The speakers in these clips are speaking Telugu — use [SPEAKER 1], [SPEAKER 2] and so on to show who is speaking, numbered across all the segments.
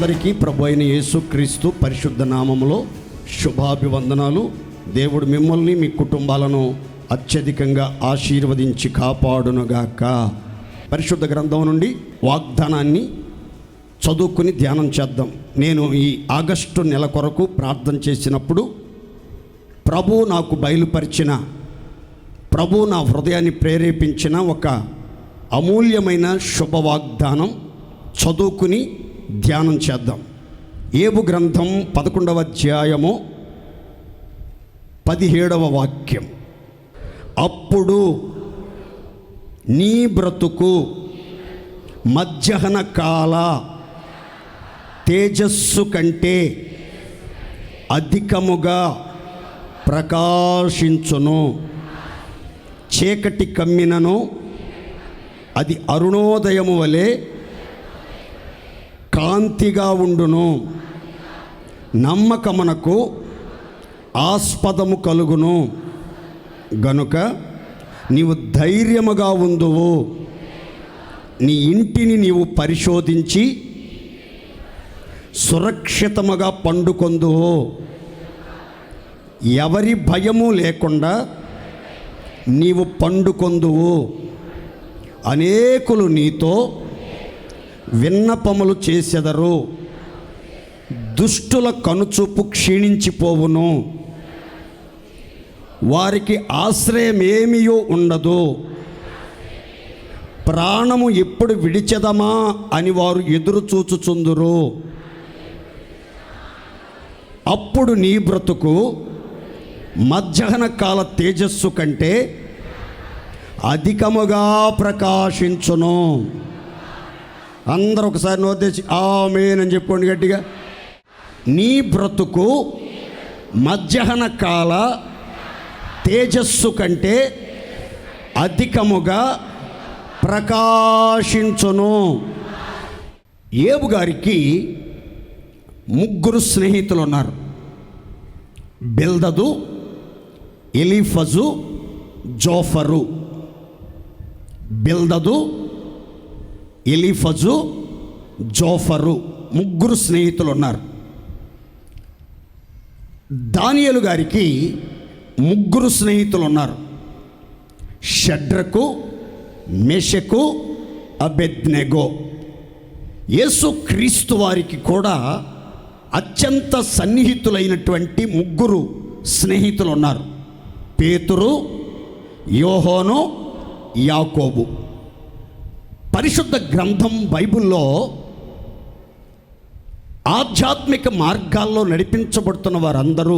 [SPEAKER 1] అందరికీ ప్రభు అయిన యేసుక్రీస్తు పరిశుద్ధ నామములో శుభాభివందనాలు. దేవుడు మిమ్మల్ని మీ కుటుంబాలను అత్యధికంగా ఆశీర్వదించి కాపాడునుగాక. పరిశుద్ధ గ్రంథం నుండి వాగ్దానాన్ని చదువుకుని ధ్యానం చేద్దాం. నేను ఈ ఆగస్టు నెల కొరకు ప్రార్థన చేసినప్పుడు ప్రభు నాకు బయలుపరిచిన, ప్రభు నా హృదయాన్ని ప్రేరేపించిన ఒక అమూల్యమైన శుభవాగ్దానం చదువుకుని ధ్యానం చేద్దాం. యోబు గ్రంథం 11వ అధ్యాయము 17వ వాక్యం. అప్పుడు నీ బ్రతుకు మధ్యాహ్న కాల తేజస్సు కంటే అధికముగా ప్రకాశించును. చీకటి కమ్మినను అది అరుణోదయము వలె కాంతిగా ఉండును. నమ్మకమునకు ఆస్పదము కలుగును గనుక నీవు ధైర్యముగా ఉందువు. నీ ఇంటిని నీవు పరిశోధించి సురక్షితముగా పండుకొందువు. ఎవరి భయము లేకుండా నీవు పండుకొందువు. అనేకులు నీతో విన్నపములు చేసెదరు. దుష్టుల కనుచూపు క్షీణించిపోవును. వారికి ఆశ్రయమేమియో ఉండదు. ప్రాణము ఎప్పుడు విడిచెదమా అని వారు ఎదురు చూచుచుందురు. అప్పుడు నీ బ్రతుకు మధ్యాహ్న కాల తేజస్సు కంటే అధికముగా ప్రకాశించును. అందరూ ఒకసారి నోదేసి ఆమేన్ అని చెప్పుకోండి గట్టిగా. నీ బ్రతుకు మధ్యాహ్న కాల తేజస్సు కంటే అధికముగా ప్రకాశించును. యోబు గారికి 3 స్నేహితులు ఉన్నారు. బిల్దదు, ఎలీఫజు, జోఫరు. బిల్దదు, ఎలీఫజు, జోఫరు 3 స్నేహితులు ఉన్నారు. దానియేలు గారికి 3 స్నేహితులు ఉన్నారు. షడ్రకు, మెషకు, అబెద్నెగో. యేసుక్రీస్తు వారికి కూడా అత్యంత సన్నిహితులైనటువంటి 3 స్నేహితులు ఉన్నారు. పేతురు, యోహాను, యాకోబు. పరిశుద్ధ గ్రంథం బైబిల్లో ఆధ్యాత్మిక మార్గాల్లో నడిపించబడుతున్న వారందరూ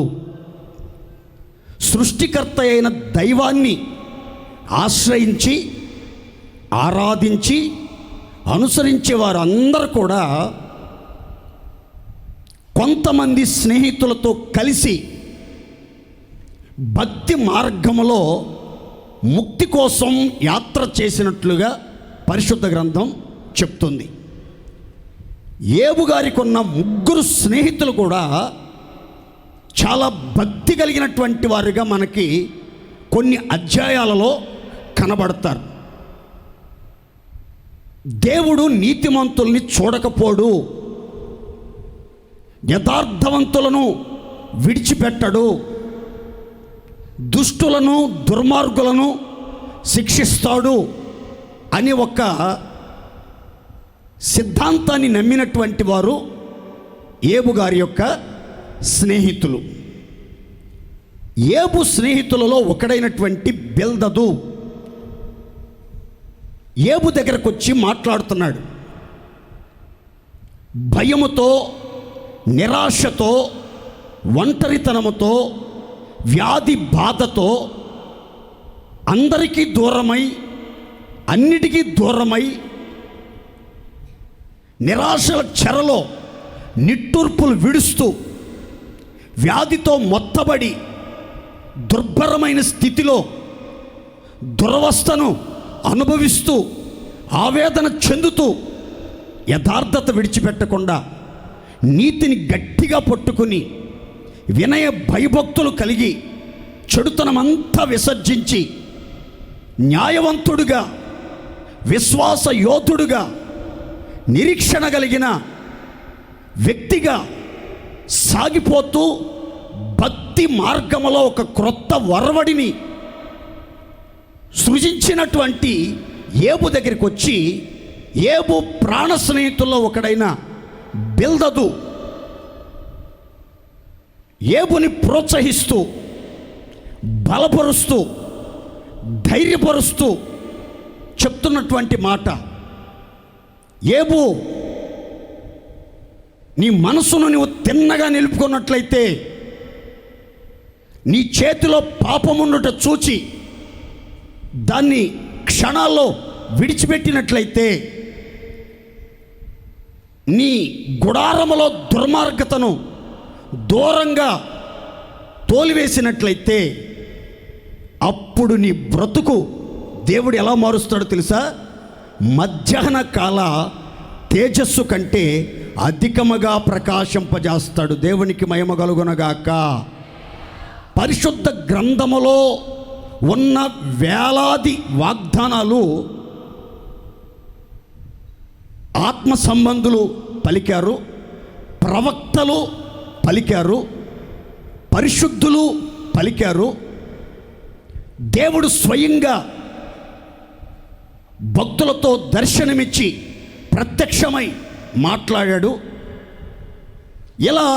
[SPEAKER 1] సృష్టికర్త అయిన దైవాన్ని ఆశ్రయించి ఆరాధించి అనుసరించే వారందరూ కూడా కొంతమంది స్నేహితులతో కలిసి భక్తి మార్గములో ముక్తి కోసం యాత్ర చేసినట్లుగా పరిశుద్ధ గ్రంథం చెప్తుంది. యోబు గారికి ఉన్న 3 స్నేహితులు కూడా చాలా భక్తి కలిగినటువంటి వారిగా మనకి కొన్ని అధ్యాయాలలో కనబడతారు. దేవుడు నీతిమంతుల్ని చూడకపోడు, యథార్థవంతులను విడిచిపెట్టడు, దుష్టులను దుర్మార్గులను శిక్షిస్తాడు అని ఒక సిద్ధాంతాన్ని నమ్మినటువంటి వారు యోబు గారి యొక్క స్నేహితులు. యోబు స్నేహితులలో ఒకడైనటువంటి బిల్దదు యోబు దగ్గరకు వచ్చి మాట్లాడుతున్నాడు. భయముతో, నిరాశతో, ఒంటరితనముతో, వ్యాధి బాధతో, అందరికీ దూరమై, అన్నిటికీ దూరమై, నిరాశల చెరలో నిట్టూర్పులు విడుస్తూ, వ్యాధితో మొత్తబడి దుర్భరమైన స్థితిలో దురవస్థను అనుభవిస్తూ ఆవేదన చెందుతూ యథార్థత విడిచిపెట్టకుండా నీతిని గట్టిగా పట్టుకుని వినయ భయభక్తులు కలిగి చెడుతనమంతా విసర్జించి న్యాయవంతుడుగా, విశ్వాస యోధుడుగా, నిరీక్షణ కలిగిన వ్యక్తిగా సాగిపోతూ భక్తి మార్గములో ఒక క్రొత్త వరవడిని సృజించినటువంటి ఏబు దగ్గరికి వచ్చి, ఏబు ప్రాణ స్నేహితుల్లో ఒకడైన బిల్దదు ఏబుని ప్రోత్సహిస్తూ, బలపరుస్తూ, ధైర్యపరుస్తూ చెప్తున్నటువంటి మాట, ఏబు, నీ మనసును నువ్వు తిన్నగా నిలుపుకున్నట్లయితే, నీ చేతిలో పాపమున్నట చూచి దాన్ని క్షణాల్లో విడిచిపెట్టినట్లయితే, నీ గుడారములో దుర్మార్గతను దూరంగా తోలివేసినట్లయితే, అప్పుడు నీ బ్రతుకు దేవుడు ఎలా మారుస్తాడో తెలుసా? మధ్యాహ్న కాల తేజస్సు కంటే అధికముగా ప్రకాశింపజేస్తాడు. దేవునికి మహిమ కలుగునగాక. పరిశుద్ధ గ్రంథములో ఉన్న వేలాది వాగ్దానాలు ఆత్మ సంబంధులు పలికారు, ప్రవక్తలు పలికారు, పరిశుద్ధులు పలికారు. దేవుడు స్వయంగా భక్తులతో దర్శనమిచ్చి ప్రత్యక్షమై మాట్లాడాడు. ఇలా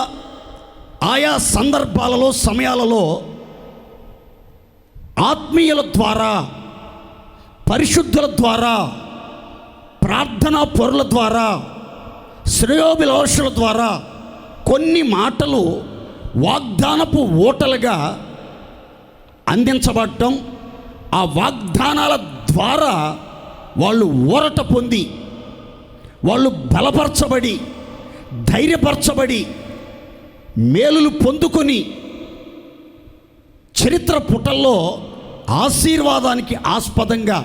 [SPEAKER 1] ఆయా సందర్భాలలో, సమయాలలో ఆత్మీయుల ద్వారా, పరిశుద్ధుల ద్వారా, ప్రార్థనా పరుల ద్వారా, శ్రేయోభిలాషుల ద్వారా కొన్ని మాటలు వాగ్దానపు ఓటలుగా అందించబడటం, ఆ వాగ్దానాల ద్వారా వాళ్ళు ఊరట పొంది, వాళ్ళు బలపరచబడి, ధైర్యపరచబడి, మేలులు పొందుకొని చరిత్ర పుటల్లో ఆశీర్వాదానికి ఆస్పదంగా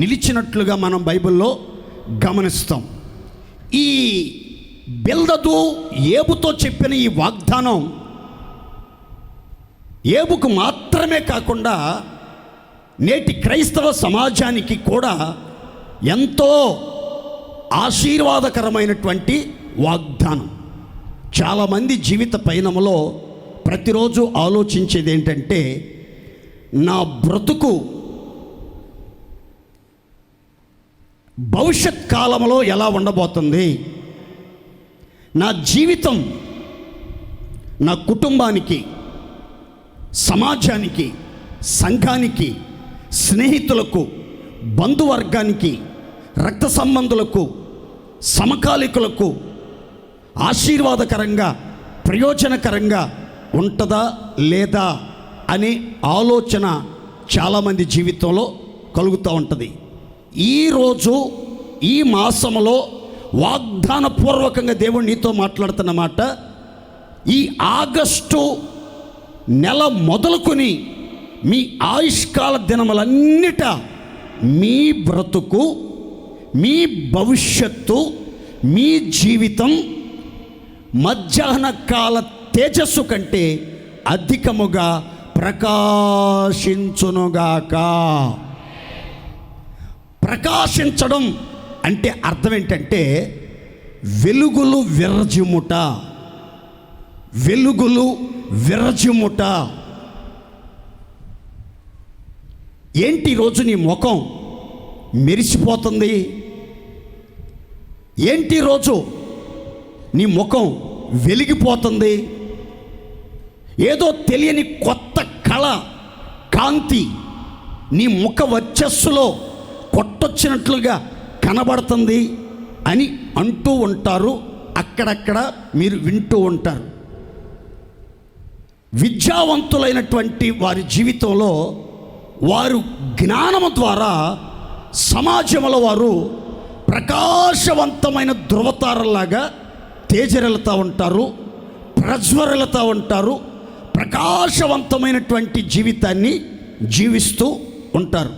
[SPEAKER 1] నిలిచినట్లుగా మనం బైబిల్లో గమనిస్తాం. ఈ బిల్దదు ఏబుతో చెప్పిన ఈ వాగ్దానం ఏబుకు మాత్రమే కాకుండా నేటి క్రైస్తవ సమాజానికి కూడా ఎంతో ఆశీర్వాదకరమైనటువంటి వాగ్దానం. చాలామంది జీవిత పయనంలో ప్రతిరోజు ఆలోచించేది ఏంటంటే, నా బ్రతుకు భవిష్యత్ కాలంలో ఎలా ఉండబోతుంది, నా జీవితం నా కుటుంబానికి, సమాజానికి, సంఘానికి, స్నేహితులకు, బంధువర్గానికి, రక్త సంబంధులకు, సమకాలికులకు ఆశీర్వాదకరంగా, ప్రయోజనకరంగా ఉంటుందా లేదా అనే ఆలోచన చాలామంది జీవితంలో కలుగుతూ ఉంటుంది. ఈరోజు ఈ మాసంలో వాగ్దానపూర్వకంగా దేవుడు నీతో మాట్లాడుతున్న మాట, ఈ ఆగస్టు నెల మొదలుకొని మీ ఆయుష్కాల దినములన్నిట మీ బ్రతుకు, మీ భవిష్యత్తు, మీ జీవితం మధ్యాహ్న కాల తేజస్సు కంటే అధికముగా ప్రకాశించునుగాక. ప్రకాశించడం అంటే అర్థం ఏంటంటే వెలుగులు విరజిమ్ముట, వెలుగులు విరజిమ్ముట. ఏంటి ఈరోజు నీ ముఖం మెరిసిపోతుంది? ఏంటి రోజు నీ ముఖం వెలిగిపోతుంది? ఏదో తెలియని కొత్త కళ, కాంతి నీ ముఖ వర్చస్సులో కొట్టొచ్చినట్లుగా కనబడుతుంది అని అంటూ ఉంటారు. అక్కడక్కడ మీరు వింటూ ఉంటారు. విద్యావంతులైనటువంటి వారి జీవితంలో వారు జ్ఞానము ద్వారా సమాజంలో వారు ప్రకాశవంతమైన ధృవతారలాగా తేజరెలుతూ ఉంటారు, ప్రజ్వరిల్లుతూ ఉంటారు, ప్రకాశవంతమైనటువంటి జీవితాన్ని జీవిస్తూ ఉంటారు.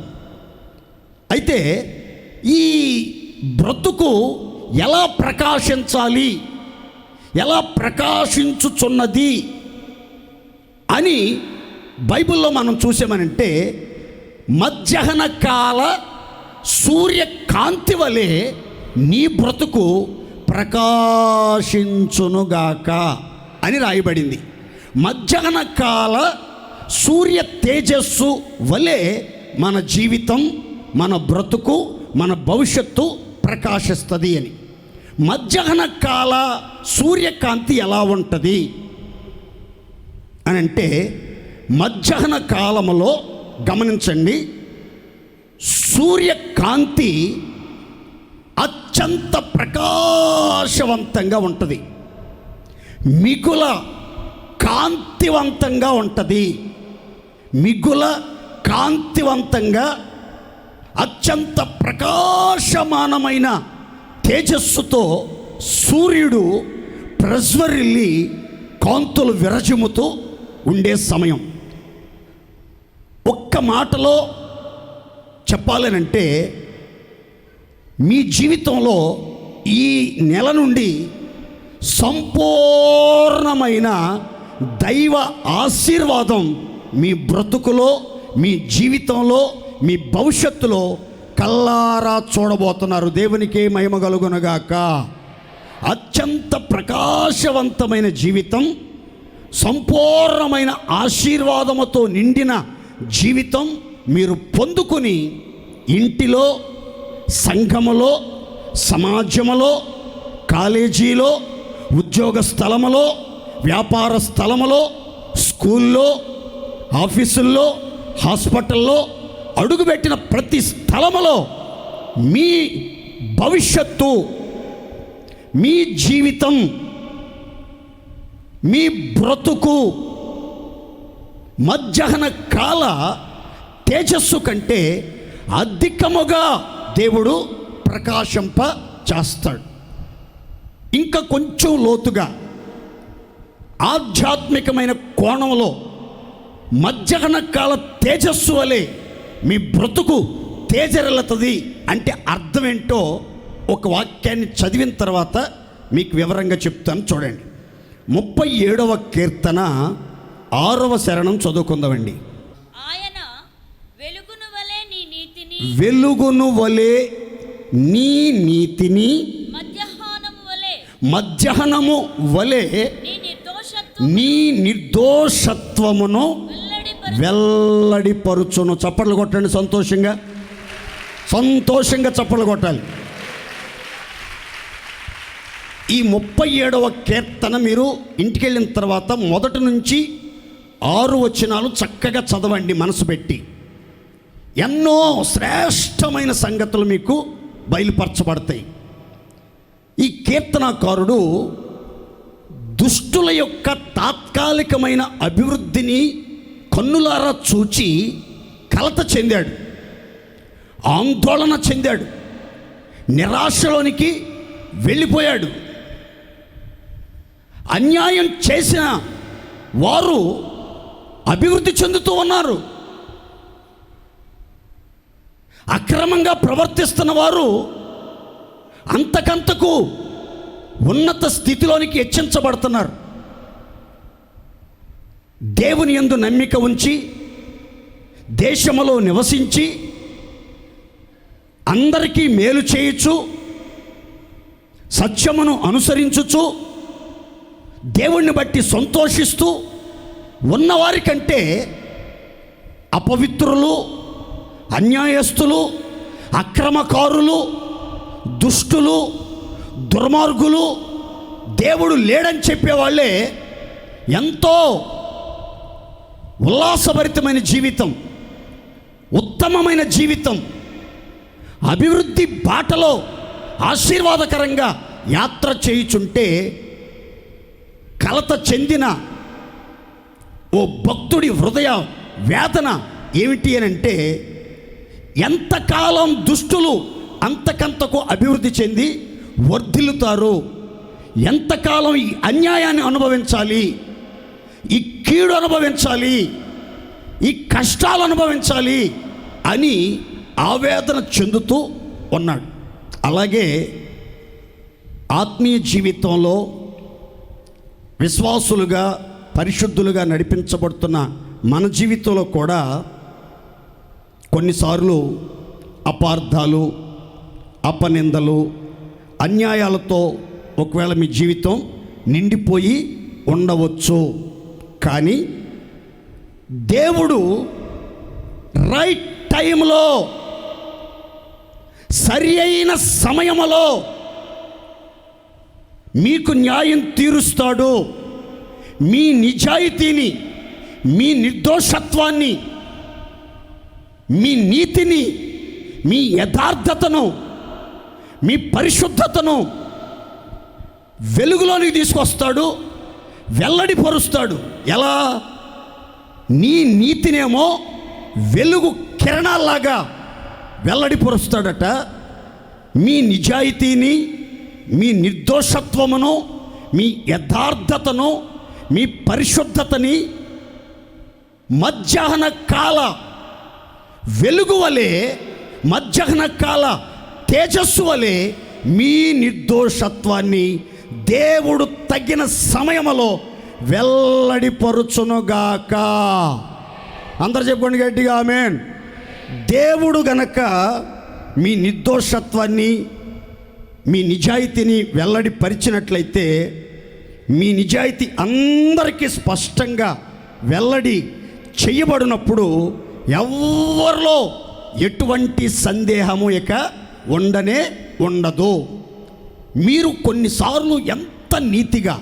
[SPEAKER 1] అయితే ఈ బ్రతుకు ఎలా ప్రకాశించాలి, ఎలా ప్రకాశించుచున్నది అని బైబిల్లో మనం చూసామనంటే, మధ్యాహ్న కాల సూర్యకాంతి వలె నీ బ్రతుకు ప్రకాశించునుగాక అని రాయబడింది. మధ్యాహ్న కాల సూర్య తేజస్సు వలె మన జీవితం, మన బ్రతుకు, మన భవిష్యత్తు ప్రకాశిస్తుంది అని. మధ్యాహ్న కాల సూర్యకాంతి ఎలా ఉంటుంది అని అంటే, మధ్యాహ్న కాలములో గమనించండి, సూర్యకాంతి అత్యంత ప్రకాశవంతంగా ఉంటుంది, మిగుల కాంతివంతంగా ఉంటుంది. మిగుల కాంతివంతంగా అత్యంత ప్రకాశమానమైన తేజస్సుతో సూర్యుడు ప్రజ్వరిల్లి కాంతులు విరజిమ్ముతూ ఉండే సమయం. ఒక్క మాటలో చెప్పాలనంటే, మీ జీవితంలో ఈ నెల నుండి సంపూర్ణమైన దైవ ఆశీర్వాదం మీ బ్రతుకులో, మీ జీవితంలో, మీ భవిష్యత్తులో కల్లారా చూడబోతున్నారు. దేవునికే మహిమ కలుగునుగాక. అత్యంత ప్రకాశవంతమైన జీవితం, సంపూర్ణమైన ఆశీర్వాదముతో నిండిన జీవితం మీరు పొందుకొని ఇంటిలో, సంఘములో, సమాజములో, కాలేజీలో, ఉద్యోగ స్థలములో, వ్యాపార స్థలములో, స్కూల్లో, ఆఫీసుల్లో, హాస్పిటల్లో అడుగుపెట్టిన ప్రతి స్థలములో మీ భవిష్యత్తు, మీ జీవితం, మీ బ్రతుకు మధ్యాహ్న కాల తేజస్సు కంటే అధికముగా దేవుడు ప్రకాశింప చేస్తాడు. ఇంకా కొంచెం లోతుగా ఆధ్యాత్మికమైన కోణంలో మధ్యాహ్న కాల తేజస్సు వలె మీ బ్రతుకు తేజరెళ్తుంది అంటే అర్థం ఏంటో ఒక వాక్యాన్ని చదివిన తర్వాత మీకు వివరంగా చెప్తాను. చూడండి, 37వ కీర్తన 6వ శరణం చదువుకుందామండి.
[SPEAKER 2] ఆయన వెలుగును వలె నీ నీతిని,
[SPEAKER 1] వెలుగును వలె నీ నీతిని, మధ్యాహ్నము వలె నీ నిర్దోషత్వమును వెల్లడిపరుచును. చప్పట్లు కొట్టండి, సంతోషంగా సంతోషంగా చప్పట్లు కొట్టాలి. ఈ 37వ కీర్తన మీరు ఇంటికి వెళ్ళిన తర్వాత మొదటి నుంచి 6 వచనాలు చక్కగా చదవండి మనసు పెట్టి. ఎన్నో శ్రేష్టమైన సంగతులు మీకు బయలుపరచబడతాయి. ఈ కీర్తనాకారుడు దుష్టుల యొక్క తాత్కాలికమైన అభివృద్ధిని కన్నులారా చూచి కలత చెందాడు, ఆందోళన చెందాడు, నిరాశలోనికి వెళ్ళిపోయాడు. అన్యాయం చేసిన వారు అభివృద్ధి చెందుతూ ఉన్నారు, అక్రమంగా ప్రవర్తిస్తున్న వారు అంతకంతకు ఉన్నత స్థితిలోనికి హెచ్చించబడుతున్నారు. దేవుని యందు నమ్మిక ఉంచి దేశములో నివసించి అందరికీ మేలు చేయుచు, సత్యమును అనుసరించుచు, దేవుణ్ణి బట్టి సంతోషిస్తూ ఉన్నవారి కంటే అపవిత్రులు, అన్యాయస్తులు, అక్రమకారులు, దుష్టులు, దుర్మార్గులు, దేవుడు లేడని చెప్పేవాళ్ళే ఎంతో ఉల్లాసభరితమైన జీవితం, ఉత్తమమైన జీవితం, అభివృద్ధి బాటలో ఆశీర్వాదకరంగా యాత్ర చేయుచుంటే కలత చెందిన ఓ భక్తుడి హృదయ వేదన ఏమిటి అని అంటే, ఎంతకాలం దుష్టులు అంతకంతకు అభివృద్ధి చెంది వర్ధిల్లుతారు, ఎంతకాలం ఈ అన్యాయాన్ని అనుభవించాలి, ఈ కీడు అనుభవించాలి, ఈ కష్టాలు అనుభవించాలి అని ఆవేదన చెందుతూ ఉన్నాడు. అలాగే ఆత్మీయ జీవితంలో విశ్వాసులుగా, పరిశుద్ధులుగా నడిపించబడుతున్న మన జీవితంలో కూడా కొన్నిసార్లు అపార్థాలు, అపనిందలు, అన్యాయాలతో ఒకవేళ మీ జీవితం నిండిపోయి ఉండవచ్చు. కానీ దేవుడు రైట్ టైంలో, సరి అయిన సమయంలో మీకు న్యాయం తీరుస్తాడు. మీ నిజాయితీని, మీ నిర్దోషత్వాన్ని, మీ నీతిని, మీ యథార్థతను, మీ పరిశుద్ధతను వెలుగులోనికి తీసుకొస్తాడు, వెల్లడిపరుస్తాడు. ఎలా? నీ నీతినేమో వెలుగు కిరణాల్లాగా వెల్లడిపరుస్తాడట. మీ నిజాయితీని, మీ నిర్దోషత్వమును, మీ యథార్థతను, మీ పరిశుద్ధతని మధ్యాహ్న కాల వెలుగు వలె, మధ్యాహ్న కాల తేజస్సు వలె మీ నిర్దోషత్వాన్ని దేవుడు తగిన సమయంలో వెల్లడిపరుచునుగాక. అందరు చెప్పుకోండి గట్టిగా ఆమేన్. దేవుడు గనక మీ నిర్దోషత్వాన్ని, మీ నిజాయితీని వెల్లడిపరిచినట్లయితే, మీ నిజాయితీ అందరికీ స్పష్టంగా వెల్లడి చేయబడినప్పుడు ఎవరిలో ఎటువంటి సందేహము ఇక ఉండనే ఉండదు. మీరు కొన్నిసార్లు ఎంత నీతిగా,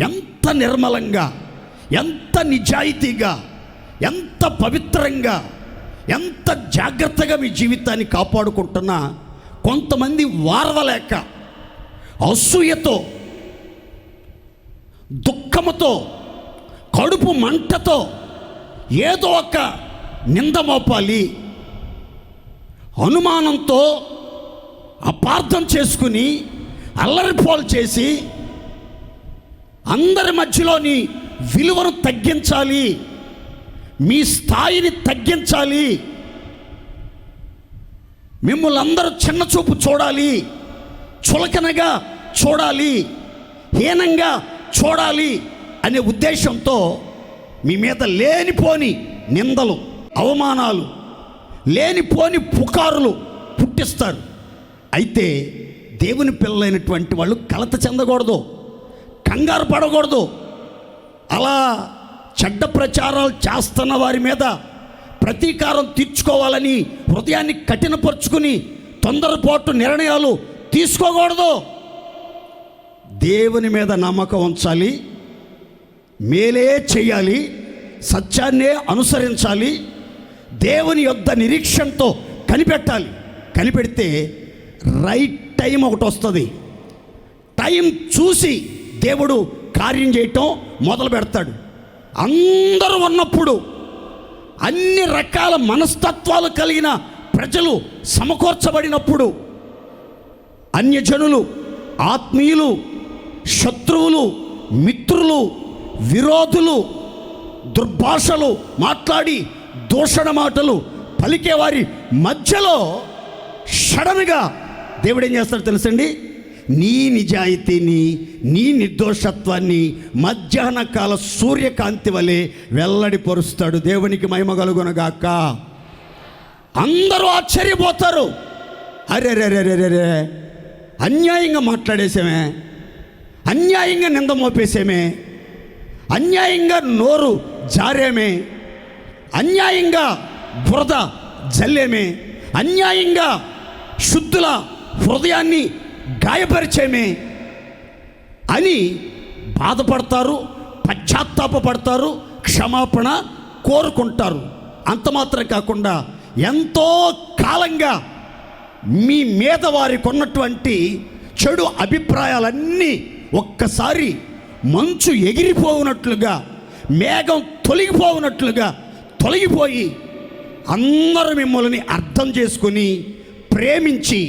[SPEAKER 1] ఎంత నిర్మలంగా, ఎంత నిజాయితీగా, ఎంత పవిత్రంగా, ఎంత జాగ్రత్తగా మీ జీవితాన్ని కాపాడుకుంటున్నా, కొంతమంది వారవలేక అసూయతో, దుఃఖముతో, కడుపు మంటతో ఏదో ఒక నింద మోపాలి, అనుమానంతో అపార్థం చేసుకుని అల్లరిపాలు చేసి అందరి మధ్యలోని విలువను తగ్గించాలి, మీ స్థాయిని తగ్గించాలి, మిమ్మల్ని అందరూ చిన్న చూపు చూడాలి, చులకనగా చూడాలి, హీనంగా చూడాలి అనే ఉద్దేశంతో మీ మీద లేనిపోని నిందలు, అవమానాలు, లేనిపోని పుకారులు పుట్టిస్తారు. అయితే దేవుని పిల్లలైనటువంటి వాళ్ళు కలత చెందకూడదు, కంగారు పడకూడదు. అలా చెడ్డ ప్రచారాలు చేస్తున్న వారి మీద ప్రతీకారం తీర్చుకోవాలని హృదయాన్ని కఠినపరుచుకుని తొందరపాటు నిర్ణయాలు తీసుకోకూడదు. దేవుని మీద నమ్మకం ఉంచాలి, మేలే చేయాలి, సత్యాన్నే అనుసరించాలి, దేవుని యొద్ద నిరీక్షణతో కనిపెట్టాలి. కనిపెడితే రైట్ టైం ఒకటి వస్తుంది. టైం చూసి దేవుడు కార్యం చేయటం మొదలు పెడతాడు. అందరూ ఉన్నప్పుడు, అన్ని రకాల మనస్తత్వాలు కలిగిన ప్రజలు సమకూర్చబడినప్పుడు, అన్యజనులు, ఆత్మీయులు, శత్రువులు, మిత్రులు, విరోధులు, దుర్భాషలు మాట్లాడి దూషణ మాటలు పలికేవారి మధ్యలో సడన్గా దేవుడు ఏం చేస్తాడు తెలుసండి? నీ నిజాయితీని, నీ నిర్దోషత్వాన్ని మధ్యాహ్న కాల సూర్యకాంతి వలె వెల్లడిపరుస్తాడు. దేవునికి మహిమ కలుగునగాక. అందరూ ఆశ్చర్యపోతారు. అరే రే రే రే రే, అన్యాయంగా మాట్లాడేసామే, అన్యాయంగా నింద మోపేసామే, అన్యాయంగా నోరు జారేమే, అన్యాయంగా బురద జల్లేమే, అన్యాయంగా శుద్ధుల హృదయాన్ని గాయపరిచేమే అని బాధపడతారు, పశ్చాత్తాపడతారు, క్షమాపణ కోరుకుంటారు. అంత మాత్రం కాకుండా ఎంతో కాలంగా మీ మీద వారికి ఉన్నటువంటి చెడు అభిప్రాయాలన్నీ ఒక్కసారి మంచు ఎగిరిపోవునట్లుగా, మేఘం తొలగిపోవునట్లుగా తొలగిపోయి అందరూ మిమ్మల్ని అర్థం చేసుకుని ప్రేమించి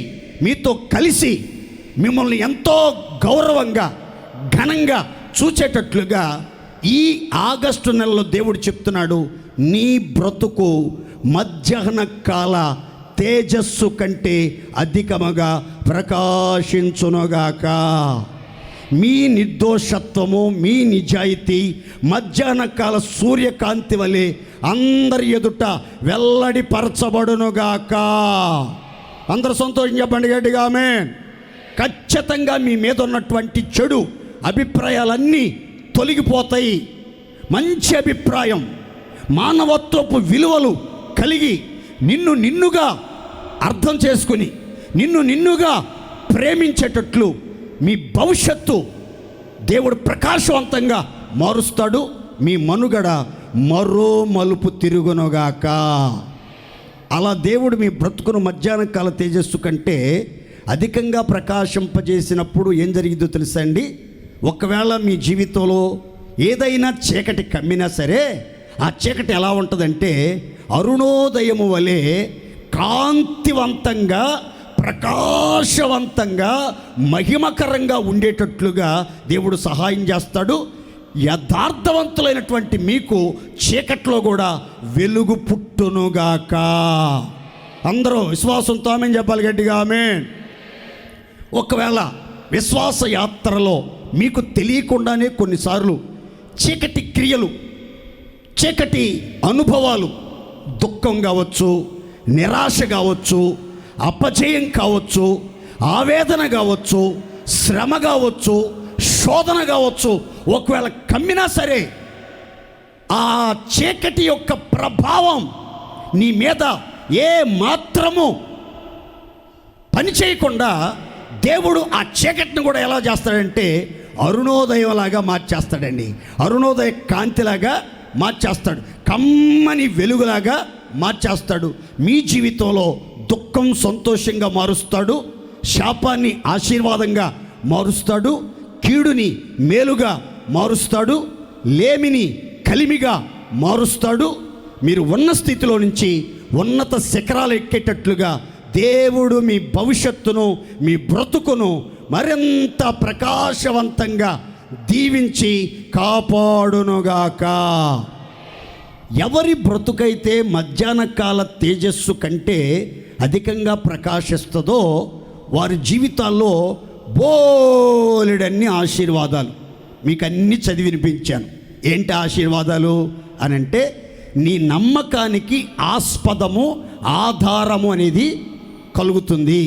[SPEAKER 1] మీతో కలిసి మిమ్మల్ని ఎంతో గౌరవంగా, ఘనంగా చూచేటట్లుగా ఈ ఆగస్టు నెలలో దేవుడు చెప్తున్నాడు, నీ బ్రతుకు మధ్యాహ్న కాల తేజస్సు కంటే అధికముగా ప్రకాశించునుగాక. మీ నిర్దోషత్వము, మీ నిజాయితీ మధ్యాహ్న కాల సూర్యకాంతి వలె అందరి ఎదుట వెల్లడిపరచబడునుగాక. అందరు సంతోషం చెప్పండి గట్టిగా ఆమేన్. ఖచ్చితంగా మీ మీద ఉన్నటువంటి చెడు అభిప్రాయాలన్నీ తొలగిపోతాయి. మంచి అభిప్రాయం, మానవత్వపు విలువలు కలిగి నిన్నుగా అర్థం చేసుకుని నిన్నుగా ప్రేమించేటట్లు మీ భవిష్యత్తు దేవుడు ప్రకాశవంతంగా మారుస్తాడు. మీ మనుగడ మరో మలుపు తిరుగునుగాక. అలా దేవుడు మీ బ్రతుకును మధ్యాహ్న కాల తేజస్సు కంటే అధికంగా ప్రకాశింపజేసినప్పుడు ఏం జరిగిందో తెలుసా అండి? ఒకవేళ మీ జీవితంలో ఏదైనా చీకటి కమ్మినా సరే, ఆ చీకటి ఎలా ఉంటుందంటే అరుణోదయము వలె కాంతివంతంగా, ప్రకాశవంతంగా, మహిమకరంగా ఉండేటట్లుగా దేవుడు సహాయం చేస్తాడు. యథార్థవంతులైనటువంటి మీకు చీకట్లో కూడా వెలుగు పుట్టునుగాక. అందరూ విశ్వాసంతో ఆమేన్ చెప్పాలి, గట్టిగా ఆమేన్. ఒకవేళ విశ్వాస యాత్రలో మీకు తెలియకుండానే కొన్నిసార్లు చీకటి క్రియలు, చీకటి అనుభవాలు, దుఃఖం కావచ్చు, నిరాశ కావచ్చు, అపజయం కావచ్చు, ఆవేదన కావచ్చు, శ్రమ కావచ్చు, శోధన కావచ్చు, ఒకవేళ కమ్మినా సరే ఆ చీకటి యొక్క ప్రభావం నీ మీద ఏ మాత్రము పని చేయకుండా దేవుడు ఆ చీకటిని కూడా ఎలా చేస్తాడంటే అరుణోదయంలాగా మార్చేస్తాడండి. అరుణోదయ కాంతిలాగా మార్చేస్తాడు, కమ్మని వెలుగులాగా మార్చేస్తాడు. మీ జీవితంలో దుఃఖం సంతోషంగా మారుస్తాడు, శాపాన్ని ఆశీర్వాదంగా మారుస్తాడు, కీడుని మేలుగా మారుస్తాడు, లేమిని కలిమిగా మారుస్తాడు. మీరు ఉన్న స్థితిలో నుంచి ఉన్నత శిఖరాలు ఎక్కేటట్లుగా దేవుడు మీ భవిష్యత్తును, మీ బ్రతుకును మరింత ప్రకాశవంతంగా దీవించి కాపాడునుగాక. ఎవరి బ్రతుకైతే మధ్యాహ్న కాల తేజస్సు కంటే అధికంగా ప్రకాశిస్తుందో వారి జీవితాల్లో బోలెడన్ని ఆశీర్వాదాలు మీకు అన్నీ చదివి వినిపించాను. ఏంటి ఆశీర్వాదాలు అని అంటే, నీ నమ్మకానికి ఆస్పదము, ఆధారము అనేది కలుగుతుంది.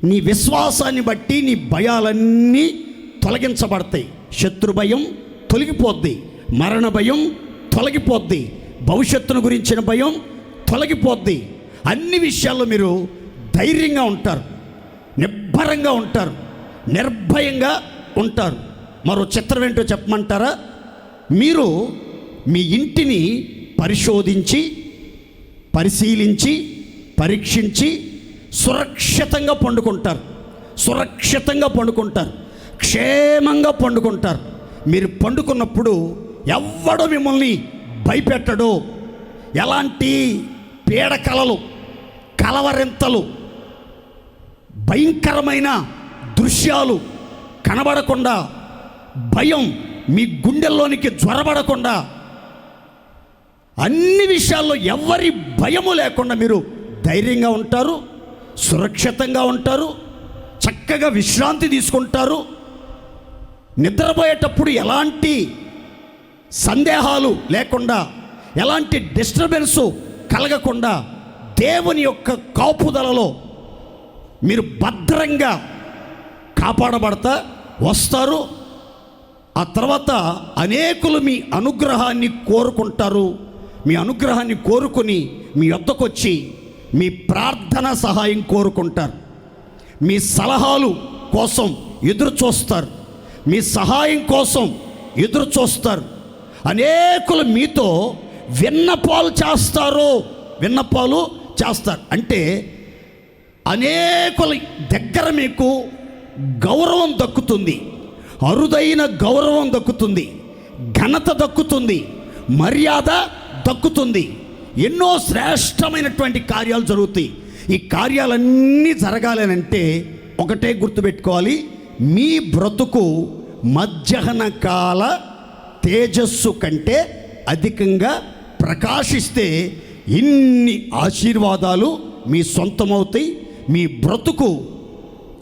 [SPEAKER 1] నీ విశ్వాసాన్ని బట్టి నీ భయాలన్నీ తొలగించబడతాయి. శత్రు భయం తొలగిపోద్ది, మరణ భయం తొలగిపోద్ది, భవిష్యత్తును గురించిన భయం తొలగిపోద్ది. అన్ని విషయాల్లో మీరు ధైర్యంగా ఉంటారు, నిబ్బరంగా ఉంటారు, నిర్భయంగా ఉంటారు. మరో చిత్రం ఏంటో చెప్పమంటారా? మీరు మీ ఇంటిని పరిశోధించి, పరిశీలించి, పరీక్షించి సురక్షితంగా పండుకుంటారు, సురక్షితంగా పండుకుంటారు, క్షేమంగా పండుకుంటారు. మీరు పండుకున్నప్పుడు ఎవ్వడూ మిమ్మల్ని భయపెట్టడు. ఎలాంటి పీడకలలు, కలవరింతలు, భయంకరమైన దృశ్యాలు కనబడకుండా, భయం మీ గుండెల్లోనికి జ్వరబడకుండా, అన్ని విషయాల్లో ఎవరి భయము లేకుండా మీరు ధైర్యంగా ఉంటారు, సురక్షితంగా ఉంటారు, చక్కగా విశ్రాంతి తీసుకుంటారు. నిద్రపోయేటప్పుడు ఎలాంటి సందేహాలు లేకుండా, ఎలాంటి డిస్టర్బెన్సు కలగకుండా దేవుని యొక్క కాపుదలలో మీరు భద్రంగా కాపాడబడతా వస్తారు. ఆ తర్వాత అనేకులు మీ అనుగ్రహాన్ని కోరుకుంటారు. మీ అనుగ్రహాన్ని కోరుకుని మీ వద్దకు వచ్చి మీ ప్రార్థన సహాయం కోరుకుంటారు, మీ సలహాలు కోసం ఎదురు చూస్తారు, మీ సహాయం కోసం ఎదురు చూస్తారు. అనేకులు మీతో విన్నపాలు చేస్తారు. అంటే అనేకుల దగ్గర మీకు గౌరవం దక్కుతుంది, అరుదైన గౌరవం దక్కుతుంది, ఘనత దక్కుతుంది, మర్యాద దక్కుతుంది. ఎన్నో శ్రేష్టమైనటువంటి కార్యాలు జరుగుతాయి. ఈ కార్యాలన్నీ జరగాలనంటే ఒకటే గుర్తుపెట్టుకోవాలి, మీ బ్రతుకు మధ్యాహ్న కాల తేజస్సు కంటే అధికంగా ప్రకాశిస్తే ఇన్ని ఆశీర్వాదాలు మీ సొంతమవుతాయి. మీ బ్రతుకు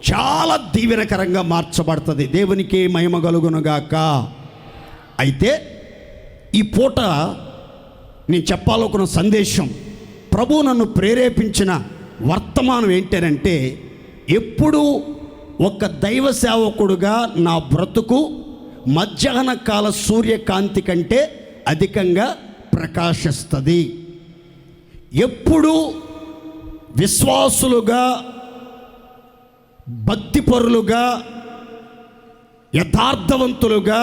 [SPEAKER 1] చాలా దీవెనకరంగా మార్చబడుతుంది. దేవునికి మహిమ కలుగునుగాక. అయితే ఈ పూట నేను చెప్పాలనుకున్న సందేశం, ప్రభు నన్ను ప్రేరేపించిన వర్తమానం ఏంటంటే, ఎప్పుడు ఒక దైవ సేవకుడుగా నా బ్రతుకు మధ్యాహ్న కాల సూర్యకాంతి కంటే అధికంగా ప్రకాశిస్తుంది. ఎప్పుడు విశ్వాసులుగా, భక్తిపరులుగా, యథార్థవంతులుగా,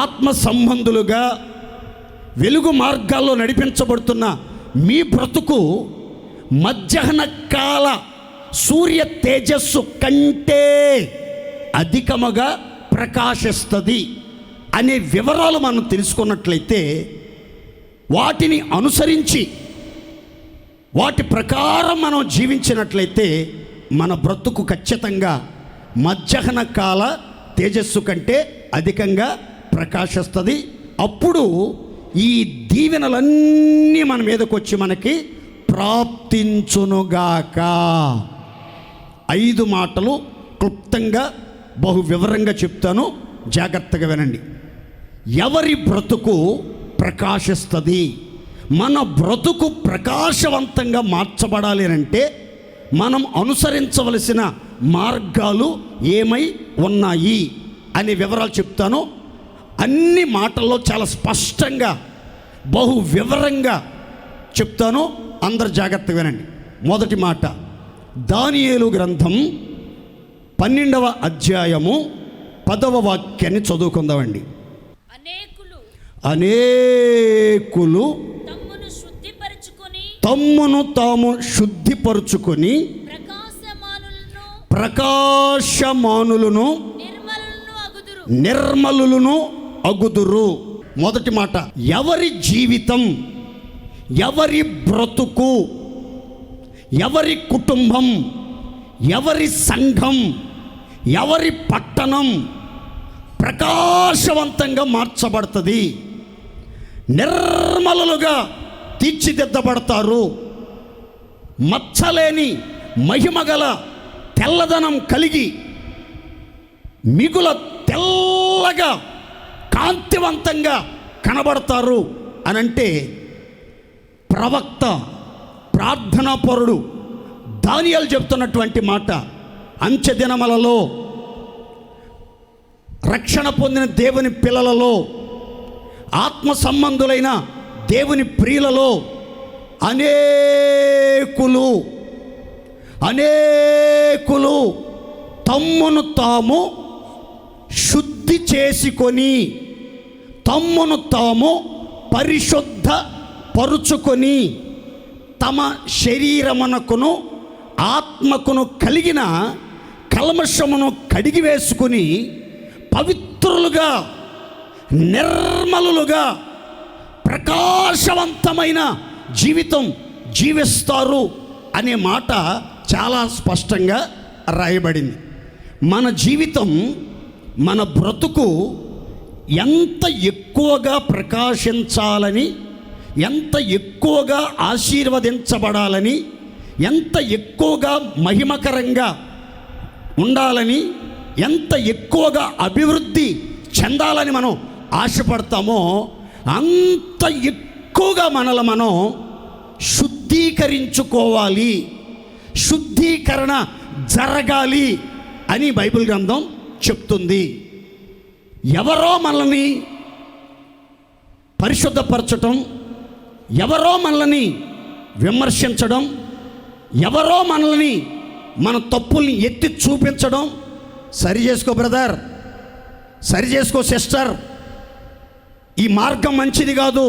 [SPEAKER 1] ఆత్మ సంబంధులుగా, వెలుగు మార్గాల్లో నడిపించబడుతున్న మీ బ్రతుకు మధ్యాహ్న కాల సూర్య తేజస్సు కంటే అధికముగా ప్రకాశిస్తుంది అనే వివరాలు మనం తెలుసుకున్నట్లయితే, వాటిని అనుసరించి వాటి ప్రకారం మనం జీవించినట్లయితే మన బ్రతుకు ఖచ్చితంగా మధ్యాహ్న కాల తేజస్సు కంటే అధికంగా ప్రకాశిస్తుంది. అప్పుడు ఈ దీవెనలన్నీ మన మీదకి వచ్చి మనకి ప్రాప్తించునుగాక. 5 మాటలు క్లుప్తంగా బహు వివరంగా చెప్తాను, జాగ్రత్తగా వినండి. ఎవరి బ్రతుకు ప్రకాశిస్తుంది? మన బ్రతుకు ప్రకాశవంతంగా మార్చబడాలి అంటే మనం అనుసరించవలసిన మార్గాలు ఏమై ఉన్నాయి అనే వివరాలు చెప్తాను. అన్ని మాటల్లో చాలా స్పష్టంగా బహు వివరంగా చెప్తాను, అందరు జాగ్రత్తగా వినండి. మొదటి మాట, దానియేలు గ్రంథం 12వ అధ్యాయము 10వ వాక్యాన్ని చదువుకుందామండి. అనేకులు తమ్మును తాము శుద్ధిపరుచుకొని ప్రకాశమానులను నిర్మలులను అగుదురు. మొదటి మాట, ఎవరి జీవితం, ఎవరి బ్రతుకు, ఎవరి కుటుంబం, ఎవరి సంఘం, ఎవరి పట్టణం ప్రకాశవంతంగా మార్చబడుతుంది, నిర్మలులుగా తీర్చిదిద్దబడతారు. మచ్చలేని మహిమగల తెల్లదనం కలిగి మిగుల తెల్లగా కాంతివంతంగా కనబడతారు అనంటే, ప్రవక్త, ప్రార్థనాపరుడు దానియేలు చెప్తున్నటువంటి మాట, అంచె దినములలో రక్షణ పొందిన దేవుని పిల్లలలో, ఆత్మ సంబంధులైన దేవుని ప్రియులలో అనేకులు తమ్మును తాము శుద్ధి చేసుకొని, తమ్మును తాము పరిశుద్ధ పరుచుకొని, తమ శరీరమునకును ఆత్మకును కలిగిన కల్మషమును కడిగి వేసుకుని పవిత్రులుగా, నిర్మలులుగా, ప్రకాశవంతమైన జీవితం జీవిస్తారు అనే మాట చాలా స్పష్టంగా రాయబడింది. మన జీవితం, మన బ్రతుకు ఎంత ఎక్కువగా ప్రకాశించాలని, ఎంత ఎక్కువగా ఆశీర్వదించబడాలని, ఎంత ఎక్కువగా మహిమకరంగా ఉండాలని, ఎంత ఎక్కువగా అభివృద్ధి చెందాలని మనం ఆశపడతామో అంత ఎక్కువగా మనల్ని మనం శుద్ధీకరించుకోవాలి, శుద్ధీకరణ జరగాలి అని బైబిల్ గ్రంథం చెప్తుంది. ఎవరో మనల్ని పరిశుద్ధపరచటం, ఎవరో మనల్ని విమర్శించడం, ఎవరో మనల్ని మన తప్పుల్ని ఎత్తి చూపించడం, సరి చేసుకో బ్రదర్, సరి చేసుకో సిస్టర్, ఈ మార్గం మంచిది కాదు,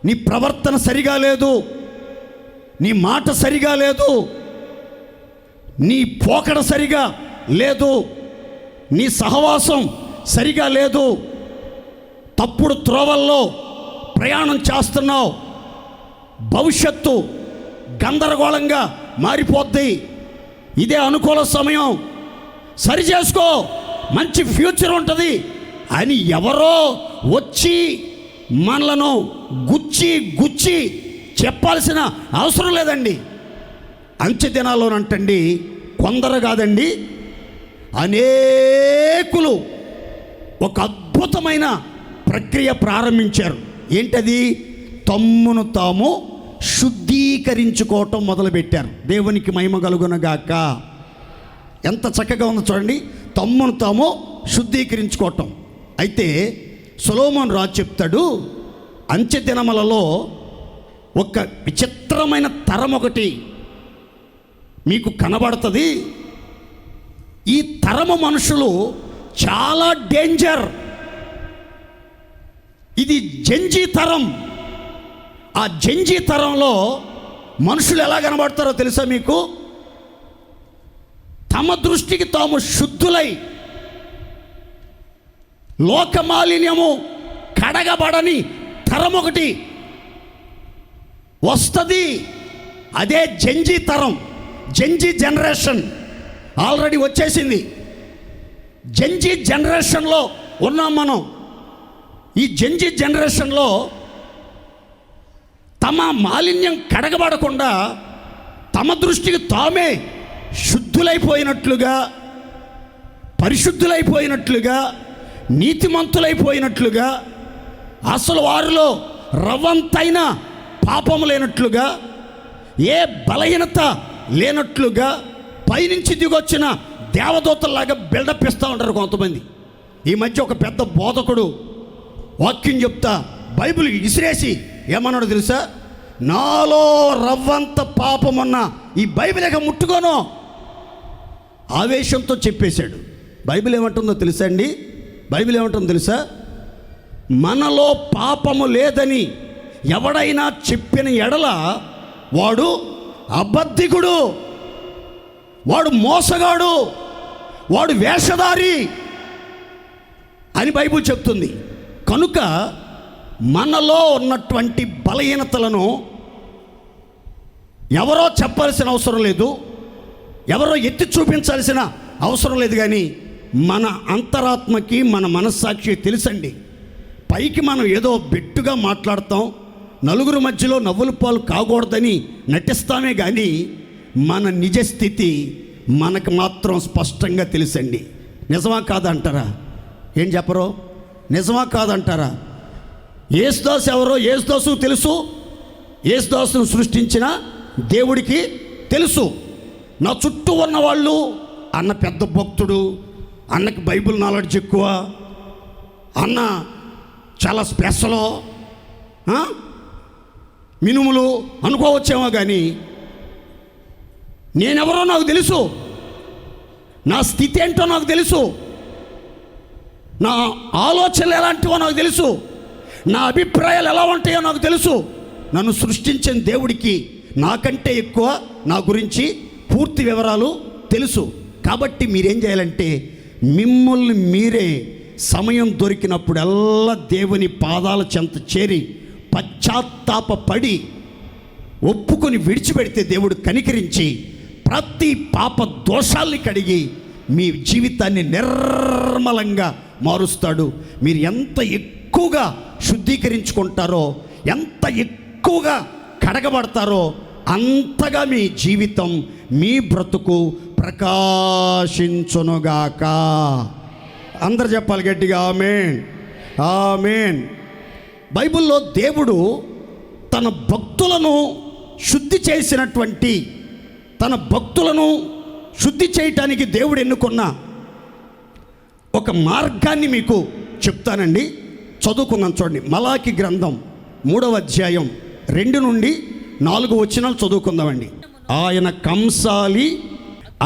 [SPEAKER 1] నీ ప్రవర్తన సరిగా లేదు, నీ మాట సరిగా లేదు, నీ పోకడ సరిగా లేదు, నీ సహవాసం సరిగా లేదు, తప్పుడు త్రోవల్లో ప్రయాణం చేస్తున్నావు, భవిష్యత్తు గందరగోళంగా మారిపోద్ది, ఇదే అనుకూల సమయం, సరి చేసుకో, మంచి ఫ్యూచర్ ఉంటుంది అని ఎవరో వచ్చి మనలను గుచ్చి చెప్పాల్సిన అవసరం లేదండి. అంచె దినాల్లోనంటండి కొందరు కాదండి, అనేకులు ఒక అద్భుతమైన ప్రక్రియ ప్రారంభించారు. ఏంటది? తమ్మును తాము శుద్ధీకరించుకోవటం మొదలుపెట్టారు. దేవునికి మహిమ కలుగునగాక. ఎంత చక్కగా ఉందో చూడండి, తమ్మును తాము శుద్ధీకరించుకోవటం. అయితే సొలొమోను రాజు చెప్తాడు, అంచె దినములలో ఒక విచిత్రమైన తరం ఒకటి మీకు కనబడుతుంది. ఈ తరము మనుషులు చాలా డేంజర్. ఇది జంజీ తరం. ఆ జంజీ తరంలో మనుషులు ఎలా కనబడతారో తెలుసా మీకు? తమ దృష్టికి తాము శుద్ధులై లోకమాలిన్యము కడగబడని తరం ఒకటి వస్తుంది. అదే జంజీ తరం, జంజీ జనరేషన్ ఆల్రెడీ వచ్చేసింది. జంజీ జనరేషన్లో ఉన్నాం మనం. ఈ జంజీ జనరేషన్లో తమ మాలిన్యం కడగబడకుండా తమ దృష్టికి తామే శుద్ధులైపోయినట్లుగా, పరిశుద్ధులైపోయినట్లుగా, నీతిమంతులైపోయినట్లుగా, అసలు వారిలో రవ్వంతైన పాపము లేనట్లుగా, ఏ బలహీనత లేనట్లుగా పైనుంచి దిగొచ్చిన దేవదూతల్లాగా బిల్డప్ ఇస్తూ ఉంటారు కొంతమంది. ఈ మధ్య ఒక పెద్ద బోధకుడు వాక్యం చెప్తా బైబిల్ ఇసిరేసి ఏమన్నాడు తెలుసా? నాలో రవ్వంత పాపమున్న ఈ బైబిల్ ఇక ముట్టుకోను ఆవేశంతో చెప్పేశాడు. బైబిల్ ఏమంటుందో తెలుసా అండి? బైబిల్ ఏమంటుందో తెలుసా? మనలో పాపము లేదని ఎవడైనా చెప్పిన ఎడల వాడు అబద్ధికుడు, వాడు మోసగాడు, వాడు వేషధారి అని బైబిల్ చెప్తుంది. కనుక మనలో ఉన్నటువంటి బలహీనతలను ఎవరో చెప్పాల్సిన అవసరం లేదు, ఎవరో ఎత్తి చూపించాల్సిన అవసరం లేదు. కానీ మన అంతరాత్మకి, మన మనస్సాక్షి తెలుసండి. పైకి మనం ఏదో బెట్టుగా మాట్లాడతాం, నలుగురు మధ్యలో నవ్వుల పాలు కాకూడదని నటిస్తామే, కానీ మన నిజస్థితి మనకు మాత్రం స్పష్టంగా తెలుసండి. నిజమా కాదంటారా? ఏం చెప్పరు? నిజమా కాదంటారా? యేసుదాసు ఎవరో యేసుదాసు తెలుసు, యేసుదాసును సృష్టించిన దేవుడికి తెలుసు. నా చుట్టూ ఉన్నవాళ్ళు అన్న పెద్ద భక్తుడు, అన్నకి బైబిల్ నాలెడ్జ్ ఎక్కువ, అన్న చాలా స్పెషల్, మినుములు అనుకోవచ్చేమో, కానీ నేనెవరో నాకు తెలుసు, నా స్థితి ఏంటో నాకు తెలుసు, నా ఆలోచనలు ఎలాంటివో నాకు తెలుసు, నా అభిప్రాయాలు ఎలా ఉంటాయో నాకు తెలుసు. నన్ను సృష్టించిన దేవుడికి నాకంటే ఎక్కువ నా గురించి పూర్తి వివరాలు తెలుసు. కాబట్టి మీరేం చేయాలంటే మిమ్మల్ని మీరే సమయం దొరికినప్పుడల్లా దేవుని పాదాల చెంత చేరి పశ్చాత్తాపడి ఒప్పుకొని విడిచిపెడితే దేవుడు కనికరించి ప్రతి పాప దోషాల్ని కడిగి మీ జీవితాన్ని నిర్మలంగా మారుస్తాడు. మీరు ఎంత ఎక్కువగా శుద్ధీకరించుకుంటారో, ఎంత ఎక్కువగా కడగబడతారో అంతగా మీ జీవితం, మీ బ్రతుకు ప్రకాశించునుగాక. అందరు చెప్పాలి గట్టిగా ఆమేన్, ఆమేన్. బైబిల్లో దేవుడు తన భక్తులను శుద్ధి చేసినటువంటి, తన భక్తులను శుద్ధి చేయటానికి దేవుడు ఎన్నుకున్న ఒక మార్గాన్ని మీకు చెప్తానండి. చదువుకుందాం చూడండి. మలాకి గ్రంథం 3వ అధ్యాయం 2 నుండి 4 వచనాలు చదువుకుందామండి. ఆయన కంసాలి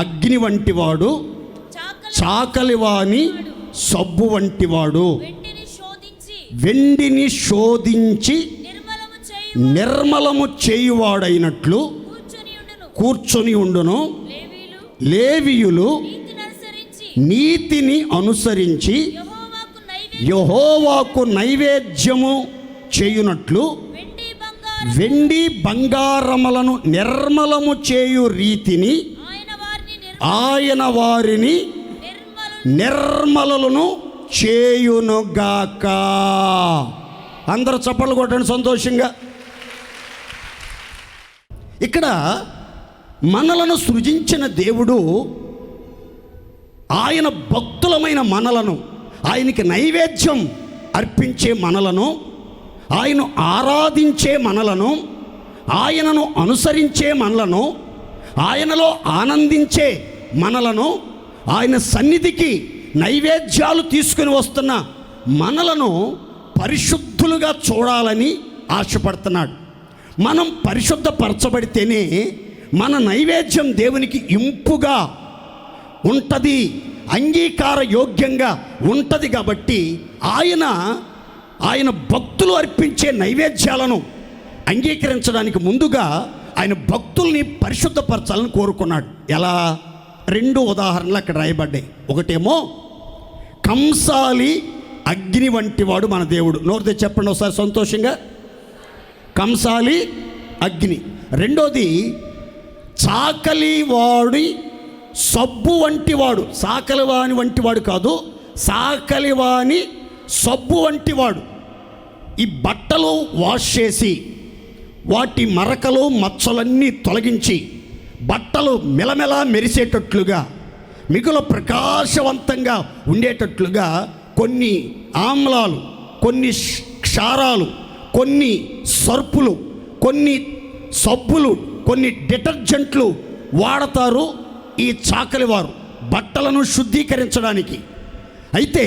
[SPEAKER 1] అగ్ని వంటివాడు, చాకలివాని సబ్బు వంటివాడు, వెండిని శోధించి నిర్మలము చేయువాడైనట్లు కూర్చొని ఉండును. లేవీయులు నీతిని అనుసరించి యెహోవాకు నైవేద్యము చేయునట్లు వెండి బంగారములను నిర్మలము చేయు రీతిని ఆయన వారిని నిర్మలులను చేయునుగాక. అందరూ చప్పట్లు కొట్టండి సంతోషంగా. ఇక్కడ మనలను సృజించిన దేవుడు ఆయన భక్తులమైన మనలను, ఆయనకి నైవేద్యం అర్పించే మనలను, ఆయన ఆరాధించే మనలను, ఆయనను అనుసరించే మనలను, ఆయనలో ఆనందించే మనలను, ఆయన సన్నిధికి నైవేద్యాలు తీసుకుని వస్తున్న మనలను పరిశుద్ధులుగా చూడాలని ఆశపడుతున్నాడు. మనం పరిశుద్ధపరచబడితేనే మన నైవేద్యం దేవునికి ఇంపుగా ఉంటుంది, అంగీకార యోగ్యంగా ఉంటుంది. కాబట్టి ఆయన భక్తులు అర్పించే నైవేద్యాలను అంగీకరించడానికి ముందుగా ఆయన భక్తుల్ని పరిశుద్ధపరచాలని కోరుకున్నాడు. ఎలా? 2 ఉదాహరణలు అక్కడ రాయబడ్డాయి. ఒకటేమో కంసాలి అగ్ని వంటి వాడు మన దేవుడు. నోరుతో చెప్పండి ఒకసారి సంతోషంగా, కంసాలి అగ్ని. రెండోది చాకలివాడి సబ్బు వంటి వాడు. సాకలివాని వంటి వాడు కాదు, సాకలివాని సబ్బు వంటి వాడు. ఈ బట్టలు వాష్ చేసి వాటి మరకలు మచ్చలన్నీ తొలగించి బట్టలు మెలమెలా మెరిసేటట్లుగా, మిగులు ప్రకాశవంతంగా ఉండేటట్లుగా కొన్ని ఆమ్లాలు, కొన్ని క్షారాలు, కొన్ని సర్పులు, కొన్ని సబ్బులు, కొన్ని డిటర్జెంట్లు వాడతారు ఈ చాకలివారు బట్టలను శుద్ధీకరించడానికి. అయితే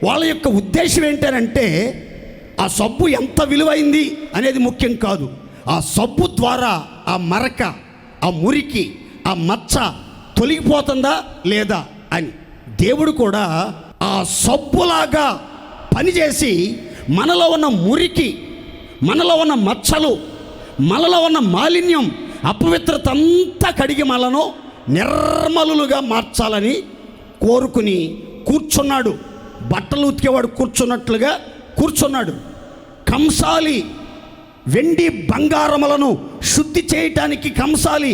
[SPEAKER 1] వాళ్ళ యొక్క ఉద్దేశం ఏంటంటే ఆ సబ్బు ఎంత విలువైంది అనేది ముఖ్యం కాదు, ఆ సబ్బు ద్వారా ఆ మరక, ఆ మురికి, ఆ మచ్చ తొలగిపోతుందా లేదా అని. దేవుడు కూడా ఆ సబ్బులాగా పనిచేసి మనలో ఉన్న మురికి, మనలో ఉన్న మచ్చలు, మనలో ఉన్న మాలిన్యం, అపవిత్రత అంతా కడిగి మనను నిర్మలులుగా మార్చాలని కోరుకుని కూర్చున్నాడు. బట్టలు ఉతికేవాడు కూర్చున్నట్లుగా కూర్చున్నాడు. కంసాలి వెండి బంగారములను శుద్ధి చేయటానికి కంసాలి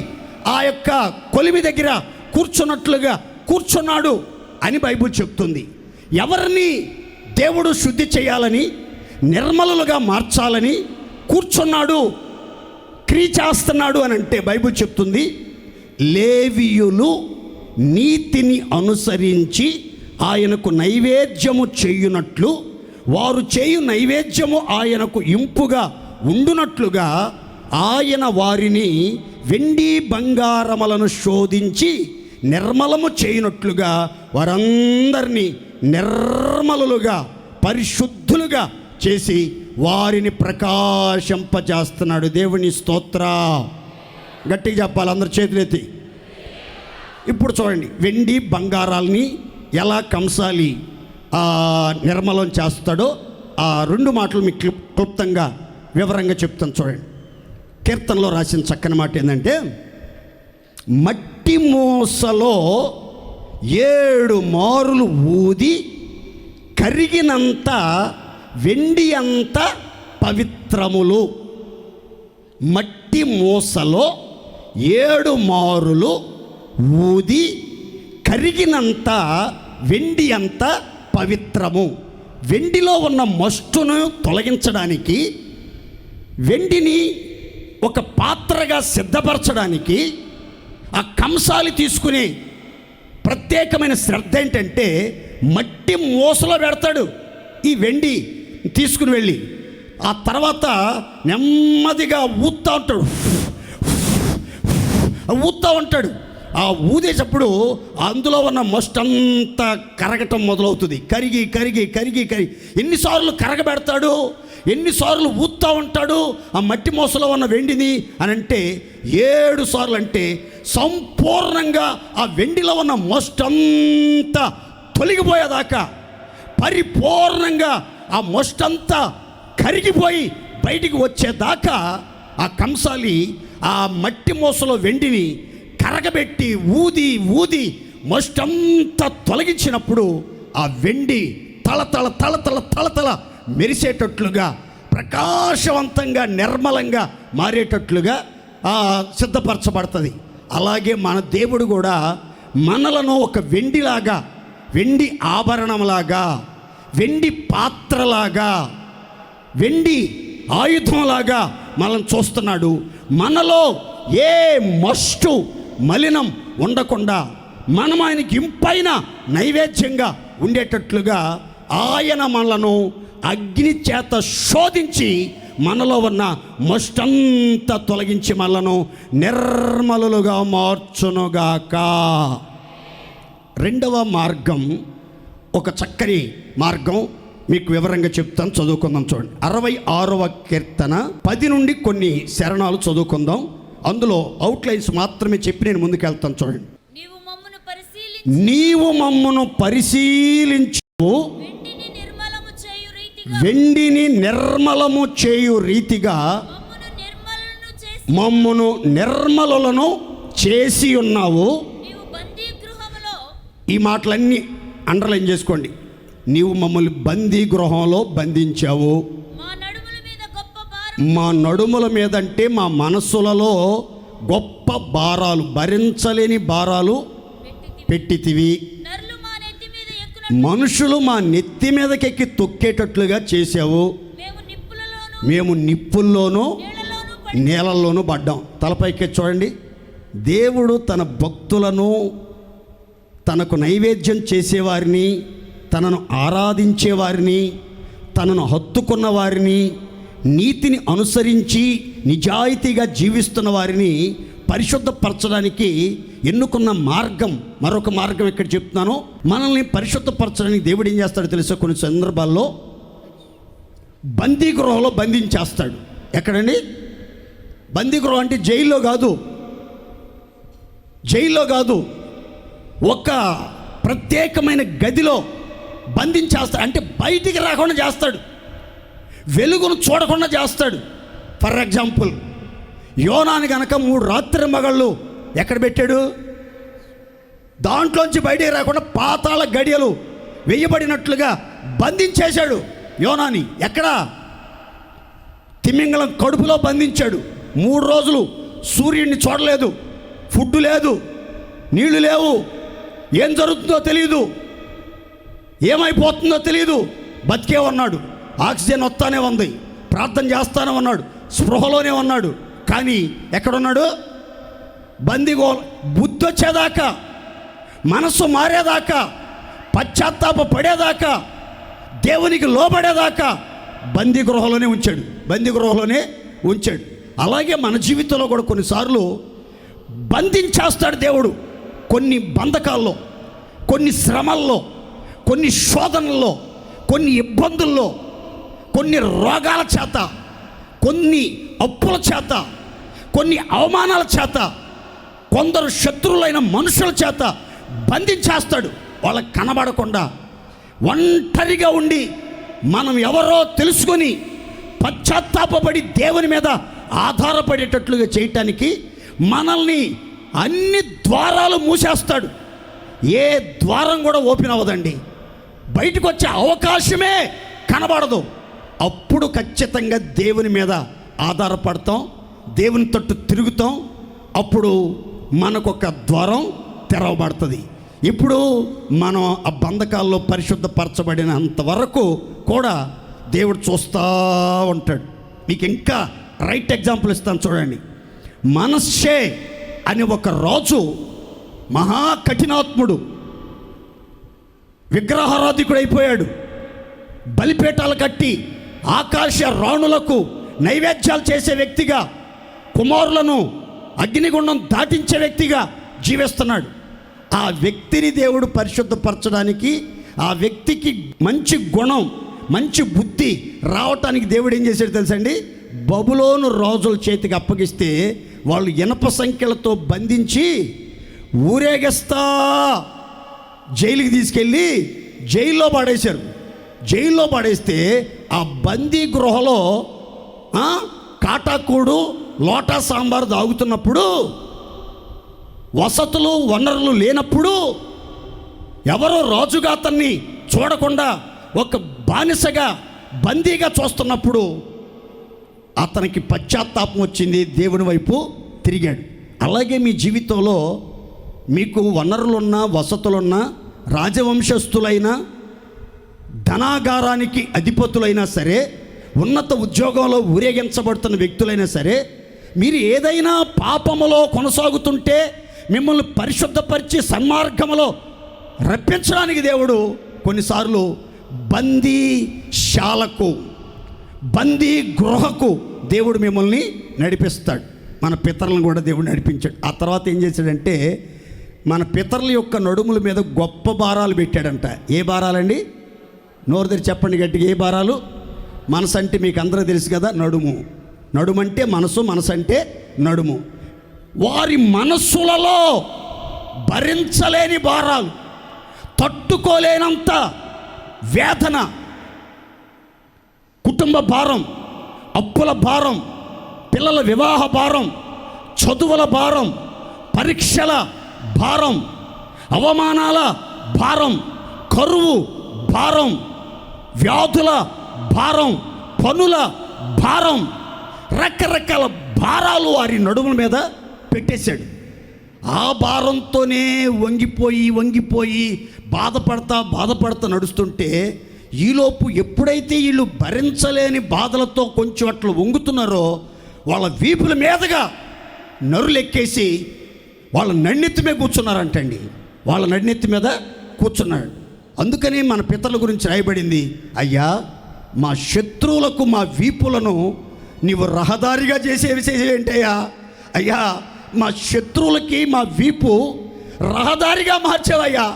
[SPEAKER 1] ఆ యొక్క కొలిమి దగ్గర కూర్చున్నట్లుగా కూర్చున్నాడు అని బైబిల్ చెప్తుంది. ఎవరిని దేవుడు శుద్ధి చేయాలని, నిర్మలులుగా మార్చాలని కూర్చున్నాడు, క్రియ చేస్తున్నాడు అని అంటే బైబిల్ చెప్తుంది, లేవీయులు నీతిని అనుసరించి ఆయనకు నైవేద్యము చేయునట్లు, వారు చేయు నైవేద్యము ఆయనకు ఇంపుగా ఉండునట్లుగా ఆయన వారిని వెండి బంగారములను శోధించి నిర్మలము చేయునట్లుగా వారందరినీ నిర్మలులుగా పరిశుద్ధులుగా చేసి వారిని ప్రకాశింపజేస్తున్నాడు. దేవుని స్తోత్ర. గట్టిగా చెప్పాలి అందరు చేతులెత్తి. ఇప్పుడు చూడండి, వెండి బంగారాలని ఎలా కంసాలి నిర్మలం చేస్తాడో ఆ 2 మాటలు మీకు క్లుప్తంగా వివరంగా చెప్తాను. చూడండి, కీర్తనలో రాసిన చక్కని మాట ఏంటంటే, మట్టి మూసలో 7 మారులు ఊది కరిగినంత వెండి అంత పవిత్రములు. మట్టి మూసలో 7 మారులు ఊది కరిగినంత వెండి అంత పవిత్రము. వెండిలో ఉన్న మస్టును తొలగించడానికి, వెండిని ఒక పాత్రగా సిద్ధపరచడానికి ఆ కంసాలి తీసుకునే ప్రత్యేకమైన శ్రద్ధ ఏంటంటే, మట్టి మూసలో పెడతాడు ఈ వెండి తీసుకుని వెళ్ళి, ఆ తర్వాత నెమ్మదిగా ఊదుతూ ఉంటాడు. ఆ ఊదేటప్పుడు అందులో ఉన్న మస్ట్ అంతా కరగటం మొదలవుతుంది. కరిగి కరిగి కరిగి కరిగి ఎన్నిసార్లు కరగబెడతాడు, ఎన్నిసార్లు ఊదుతూ ఉంటాడు ఆ మట్టి మోసలో ఉన్న వెండిని అని అంటే 7 సార్లు. అంటే సంపూర్ణంగా ఆ వెండిలో ఉన్న మస్ట్ అంతా తొలగిపోయేదాకా, పరిపూర్ణంగా ఆ మస్ట్ అంతా కరిగిపోయి బయటికి వచ్చేదాకా ఆ కంసాలి ఆ మట్టి మోసలో వెండిని కరగబెట్టి ఊది ఊది మస్టంతా తొలగించినప్పుడు ఆ వెండి తళతళ తళతళ తళతళ మెరిసేటట్లుగా, ప్రకాశవంతంగా, నిర్మలంగా మారేటట్లుగా సిద్ధపరచబడుతుంది. అలాగే మన దేవుడు కూడా మనలను ఒక వెండిలాగా, వెండి ఆభరణంలాగా, వెండి పాత్రలాగా, వెండి ఆయుధంలాగా మనల్ని చూస్తున్నాడు. మనలో ఏ మస్టు మలినం ఉండకుండా మనం ఆయనకి ఇంపైన నైవేద్యంగా ఉండేటట్లుగా ఆయన మనలను అగ్ని చేత శోధించి మనలో ఉన్న మొష్టంతా తొలగించి మనలను నిర్మలులుగా మార్చునుగాక. రెండవ మార్గం ఒక చక్కని మార్గం మీకు వివరంగా చెప్తాను, చదువుకుందాం. చూడండి, 66వ కీర్తన 10 నుండి కొన్ని శరణాలు చదువుకుందాం. అందులో అవుట్లైన్స్ మాత్రమే చెప్పి నేను ముందుకెళ్తాను. చూడండి, నీవు మమ్మును పరిశీలించు, వెండిని నిర్మలము చేయు రీతిగా మమ్మును నిర్మలులను చేసి ఉన్నావు. ఈ మాటలన్నీ అండర్లైన్ చేసుకోండి. నీవు మమ్మల్ని బందీ గృహంలో బంధించావు. మా నడుముల మీద అంటే మా మనస్సులలో గొప్ప భారాలు, భరించలేని భారాలు పెట్టితివి. మనుషులు మా నెత్తి మీదకెక్కి తొక్కేటట్లుగా చేసావు. మేము నిప్పుల్లోనూ నీళ్ళల్లోనూ పడ్డాం. తలపైకి చూడండి, దేవుడు తన భక్తులను, తనకు నైవేద్యం చేసేవారిని, తనను ఆరాధించేవారిని, తనను హత్తుకున్న వారిని, నీతిని అనుసరించి నిజాయితీగా జీవిస్తున్న వారిని పరిశుద్ధపరచడానికి ఎన్నుకున్న మార్గం, మరొక మార్గం ఇక్కడ చెప్తున్నాను. మనల్ని పరిశుద్ధపరచడానికి దేవుడు ఏం చేస్తాడో తెలుసా? కొన్ని సందర్భాల్లో బందీ గృహంలో బంధించేస్తాడు. ఎక్కడండి? బందీ గృహం అంటే జైల్లో కాదు, జైల్లో కాదు, ఒక ప్రత్యేకమైన గదిలో బంధించేస్తాడు. అంటే బయటికి రాకుండా చేస్తాడు, వెలుగును చూడకుండా చేస్తాడు. ఫర్ ఎగ్జాంపుల్, యోనాని కనుక 3 రాత్రి మగళ్ళు ఎక్కడ పెట్టాడు? దాంట్లోంచి బయటికి రాకుండా పాతాళ గడియలు వేయబడినట్లుగా బంధించేశాడు యోనాని. ఎక్కడ? తిమింగలం కడుపులో బంధించాడు. 3 రోజులు సూర్యుడిని చూడలేదు, ఫుడ్ లేదు, నీళ్లు లేవు, ఏం జరుగుతుందో తెలియదు, ఏమైపోతుందో తెలియదు. బతికే ఉన్నాడు, ఆక్సిజన్ వస్తానే ఉంది, ప్రార్థన చేస్తానే ఉన్నాడు, స్పృహలోనే ఉన్నాడు. కానీ ఎక్కడున్నాడు? బందీగో. బుద్ధి వచ్చేదాకా, మనస్సు మారేదాకా, పశ్చాత్తాప పడేదాకా, దేవునికి లోబడేదాకా బందీ గృహంలోనే ఉంచాడు, బందీ గృహంలోనే ఉంచాడు. అలాగే మన జీవితంలో కూడా కొన్నిసార్లు బంధించేస్తాడు దేవుడు. కొన్ని బంధకాల్లో, కొన్ని శ్రమల్లో, కొన్ని శోధనల్లో, కొన్ని ఇబ్బందుల్లో, కొన్ని రోగాల చేత, కొన్ని అప్పుల చేత, కొన్ని అవమానాల చేత, కొందరు శత్రువులైన మనుషుల చేత బంధించేస్తాడు. వాళ్ళకి కనబడకుండా ఒంటరిగా ఉండి మనం ఎవరో తెలుసుకొని పశ్చాత్తాపడి దేవుని మీద ఆధారపడేటట్లుగా చేయటానికి మనల్ని అన్ని ద్వారాలు మూసేస్తాడు. ఏ ద్వారం కూడా ఓపెన్ అవ్వదండి, బయటకు వచ్చే అవకాశమే కనబడదు. అప్పుడు ఖచ్చితంగా దేవుని మీద ఆధారపడతాం, దేవుని తట్టు తిరుగుతాం. అప్పుడు మనకొక ద్వారం తెరవబడుతుంది. ఇప్పుడు మనం ఆ బంధకాల్లో పరిశుద్ధపరచబడినంత వరకు కూడా దేవుడు చూస్తూ ఉంటాడు. మీకు ఇంకా రైట్ ఎగ్జాంపుల్ ఇస్తాను చూడండి. మనష్షే అని ఒక రాజు, మహా కఠినాత్ముడు, విగ్రహారాధికుడు అయిపోయాడు. బలిపీఠాలు కట్టి ఆకాశ రాణులకు నైవేద్యాలు చేసే వ్యక్తిగా, కుమారులను అగ్నిగుండం దాటించే వ్యక్తిగా జీవిస్తున్నాడు. ఆ వ్యక్తిని దేవుడు పరిశుద్ధపరచడానికి, ఆ వ్యక్తికి మంచి గుణం, మంచి బుద్ధి రావటానికి దేవుడు ఏం చేశాడు తెలుసండి? బబులోను రాజుల చేతికి అప్పగిస్తే వాళ్ళు ఇనప సంఖ్యలతో బంధించి ఊరేగిస్తా జైలుకి తీసుకెళ్ళి జైల్లో పడేశారు. జైల్లో పడేస్తే ఆ బందీ గృహలో కాటాకూడు, లోటా సాంబార్ తాగుతున్నప్పుడు, వసతులు వనరులు లేనప్పుడు, ఎవరో రాజుగా అతన్ని చూడకుండా ఒక బానిసగా బందీగా చూస్తున్నప్పుడు అతనికి పశ్చాత్తాపం వచ్చింది, దేవుని వైపు తిరిగాడు. అలాగే మీ జీవితంలో మీకు వనరులున్నా, వసతులున్నా, రాజవంశస్థులైనా, ధనాగారానికి అధిపతులైనా సరే, ఉన్నత ఉద్యోగంలో ఊరేగించబడుతున్న వ్యక్తులైనా సరే, మీరు ఏదైనా పాపములో కొనసాగుతుంటే మిమ్మల్ని పరిశుద్ధపరిచి సన్మార్గములో రప్పించడానికి దేవుడు కొన్నిసార్లు బందీశాలకు, బందీ గృహకు దేవుడు మిమ్మల్ని నడిపిస్తాడు. మన పితరులను కూడా దేవుడు నడిపించాడు. ఆ తర్వాత ఏం చేశాడంటే మన పితరుల యొక్క నడుముల మీద గొప్ప భారాలు పెట్టాడంట. ఏ భారాలండి? నోరు తెరిచి చెప్పండి గట్టిగా. ఏ భారాలు? మనసు అంటే మీకు అందరూ తెలుసు కదా, నడుము. నడుము అంటే మనసు, మనసు అంటే నడుము. వారి మనస్సులలో భరించలేని భారాలు, తట్టుకోలేనంత వేదన, కుటుంబ భారం, అప్పుల భారం, పిల్లల వివాహ భారం, చదువుల భారం, పరీక్షల భారం, అవమానాల భారం, కరువు భారం, వ్యాధుల భారం, పనుల భారం, రకరకాల భారాలు వారి నడుముల మీద పెట్టేశాడు. ఆ భారంతోనే వంగిపోయి బాధపడతా నడుస్తుంటే ఈలోపు ఎప్పుడైతే వీళ్ళు భరించలేని బాధలతో కొంచెం అట్లా వంగుతున్నారో వాళ్ళ వీపుల మీదగా నరులెక్కేసి వాళ్ళ నన్నెత్తి మీద కూర్చున్నారంటండి. వాళ్ళ నన్నెత్తి మీద కూర్చున్నాడు. అందుకని మన పితరుల గురించి రాయబడింది, అయ్యా మా శత్రువులకు మా వీపులను నీవు రహదారిగా చేసేవేంటయ్యా? అయ్యా మా శత్రువులకి మా వీపు రహదారిగా మార్చావయ్యా.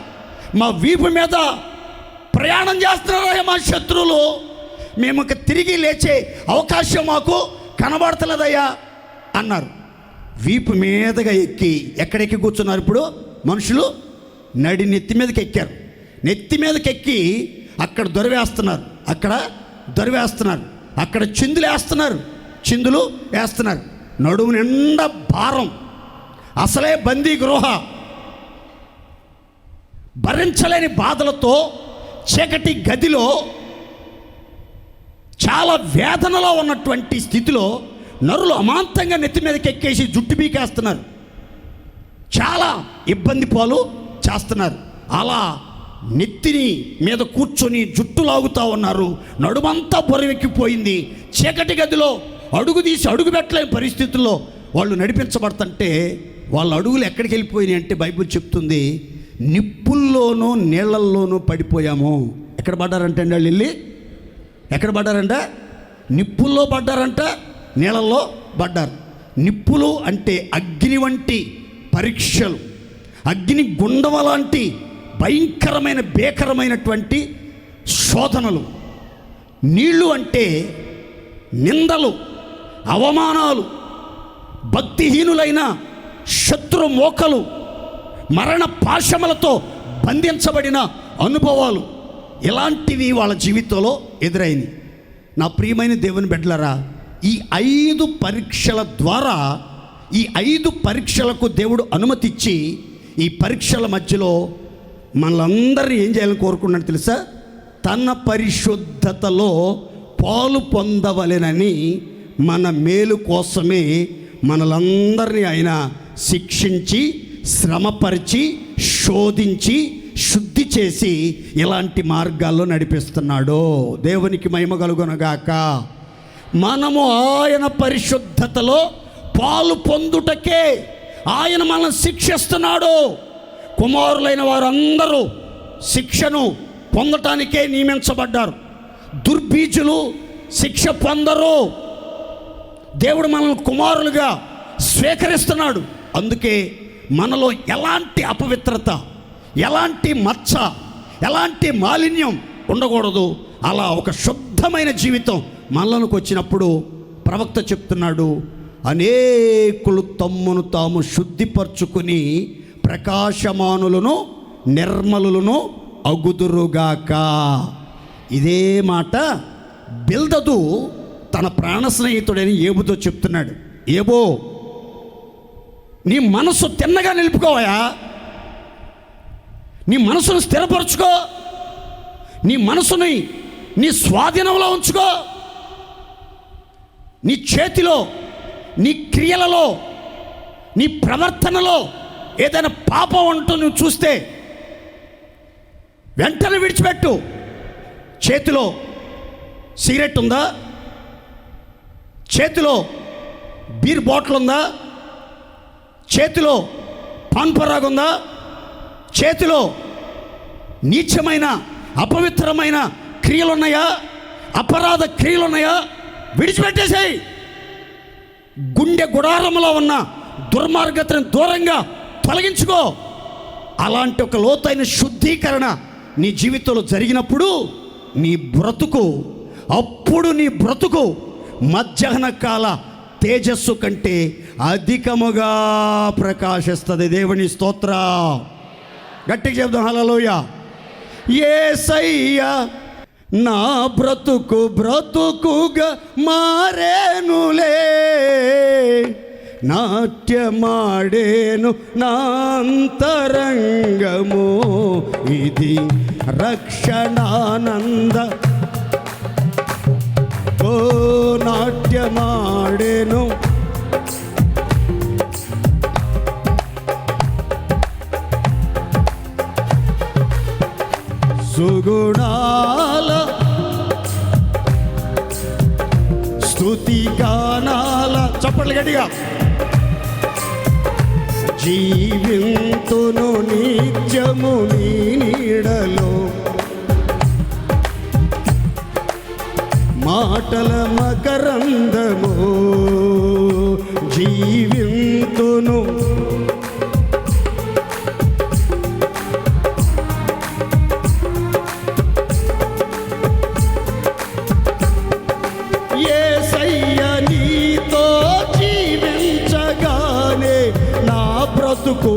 [SPEAKER 1] మా వీపు మీద ప్రయాణం చేస్తున్నారయ్యా మా శత్రువులు. మేము ఇక తిరిగి లేచే అవకాశం మాకు కనబడతలేదయ్యా అన్నారు. వీపు మీదగా ఎక్కి ఎక్కడెక్కి కూర్చున్నారు ఇప్పుడు మనుషులు? నెత్తి మీదకి ఎక్కారు. నెత్తి మీదకి ఎక్కి అక్కడ దొరివేస్తున్నారు, అక్కడ చిందులు వేస్తున్నారు. నడుము నిండా భారం, అసలే బందీ గృహ, భరించలేని బాధలతో చీకటి గదిలో చాలా వేదనలో ఉన్నటువంటి స్థితిలో నరులు అమాంతంగా నెత్తి మీదకి ఎక్కేసి జుట్టు బీకేస్తున్నారు, చాలా ఇబ్బంది పాలు చేస్తున్నారు. అలా నెత్తిని మీద కూర్చొని జుట్టు లాగుతూ ఉన్నారు. నడుమంతా బొరవెక్కిపోయింది. చీకటి గదిలో అడుగు పెట్టలేని పరిస్థితుల్లో వాళ్ళు నడిపించబడుతుంటే వాళ్ళ అడుగులు ఎక్కడికి వెళ్ళిపోయినాయి అంటే బైబిల్ చెప్తుంది, నిప్పుల్లోనూ నీళ్లల్లోనూ పడిపోయాము. ఎక్కడ పడ్డారంటే అండి వాళ్ళు వెళ్ళి? ఎక్కడ పడ్డారంట? నిప్పుల్లో పడ్డారంట, నీళ్ళల్లో పడ్డారు. నిప్పులు అంటే అగ్ని వంటి పరీక్షలు, అగ్ని గుండం లాంటి భయంకరమైన భీకరమైనటువంటి శోధనలు. నీళ్ళు అంటే నిందలు, అవమానాలు, భక్తిహీనులైన శత్రు మోకలు, మరణ పాశములతో బంధించబడిన అనుభవాలు, ఇలాంటివి వాళ్ళ జీవితంలో ఎదురైంది. నా ప్రియమైన దేవుని బిడ్డలారా, ఈ 5 పరీక్షల ద్వారా, ఈ 5 పరీక్షలకు దేవుడు అనుమతిచ్చి ఈ పరీక్షల మధ్యలో మనలందరినీ ఏం చేయాలని కోరుకున్నాడు తెలుసా? తన పరిశుద్ధతలో పాలు పొందవలెనని మన మేలు కోసమే మనలందరినీ ఆయన శిక్షించి, శ్రమపరిచి, శోధించి, శుద్ధి చేసి ఇలాంటి మార్గాల్లో నడిపిస్తున్నాడు. దేవునికి మహిమ కలుగునగాక. మనము ఆయన పరిశుద్ధతలో పాలు పొందుటకే ఆయన మనల్ని శిక్షిస్తున్నాడు. కుమారులైన వారందరూ శిక్షను పొందటానికే నియమించబడ్డారు. దుర్బీజులు శిక్ష పొందరు. దేవుడు మనల్ని కుమారులుగా స్వీకరిస్తున్నాడు. అందుకే మనలో ఎలాంటి అపవిత్రత, ఎలాంటి మచ్చ, ఎలాంటి మాలిన్యం ఉండకూడదు. అలా ఒక శుద్ధమైన జీవితం మనలోకి వచ్చినప్పుడు ప్రవక్త చెప్తున్నాడు, అనేకులు తమ్మును తాము శుద్ధిపరచుకుని ప్రకాశమానులను నిర్మలులను అగుదురుగాక. ఇదే మాట బిల్దదు తన ప్రాణ స్నేహితుడైన ఏబుతో చెప్తున్నాడు. ఏబో, నీ మనసు తిన్నగా నిలుపుకోవయా, నీ మనసును స్థిరపరచుకో, నీ మనసుని నీ స్వాధీనంలో ఉంచుకో. నీ చేతిలో, నీ క్రియలలో, నీ ప్రవర్తనలో ఏదైనా పాపం ఉంటూ నువ్వు చూస్తే వెంటనే విడిచిపెట్టు. చేతిలో సిగరెట్ ఉందా? చేతిలో బీర్ బాటిల్ ఉందా? చేతిలో పాన్ పరాగ్ ఉందా? చేతిలో నీచమైన అపవిత్రమైన క్రియలున్నాయా? అపరాధ క్రియలున్నాయా? విడిచిపెట్టేసేయి. గుండె గుడారంలో ఉన్న దుర్మార్గతను దూరంగా తొలగించుకో. అలాంటి ఒక లోతైన శుద్ధీకరణ నీ జీవితంలో జరిగినప్పుడు అప్పుడు నీ బ్రతుకు మధ్యాహ్న కాల తేజస్సు కంటే అధికముగా ప్రకాశిస్తుంది. దేవుని స్తోత్ర. గట్టిగా చెప్దాం హల్లెలూయా. యేసయ్యా నా బ్రతుకుగా మారేనులే, నాట్యమాడేను నా అంతరంగము, ఇది రక్షణానంద. ఓ నాట్యమాడేను సుగుణాల స్తుతి గానాల. చప్పట్లు గట్టిగా. జీవింతును నిత్యము నీ నీడలో, మాటల మకరందము. జీవింతును యేసయ్య నీతో జీవించగానే నా బ్రతుకు,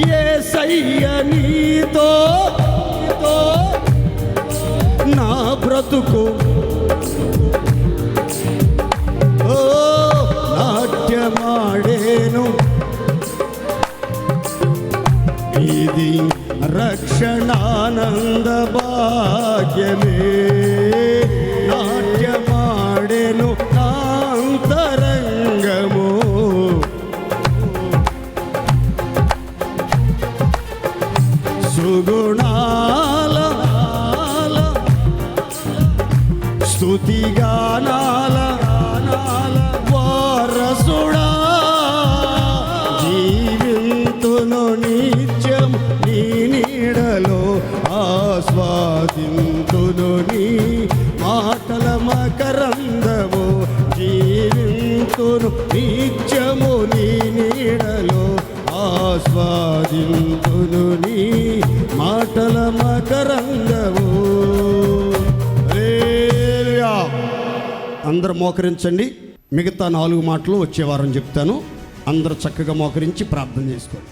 [SPEAKER 1] యేసయ్య నీతో నా బ్రతుకు. ఓ నాట్యమాడేను, ఇది రక్షణానంద భాగ్యమే. నాట్యమాడేను అంతరంగము, సుగుణాల స్తుతిగానాల వారసుడా. జీవింతును నిత్యం నీ నీడలో, ఆస్వాదింతును నీ మాటల మకరందము. జీవింతును నిత్యము నీ నీడలో, ఆస్వాదింతును నీ మాటల మకరందము. అందరూ మోకరించండి. మిగతా 4 మాటలు వచ్చే వారం చెప్తాను. అందరూ చక్కగా మోకరించి ప్రార్థన చేసుకోండి.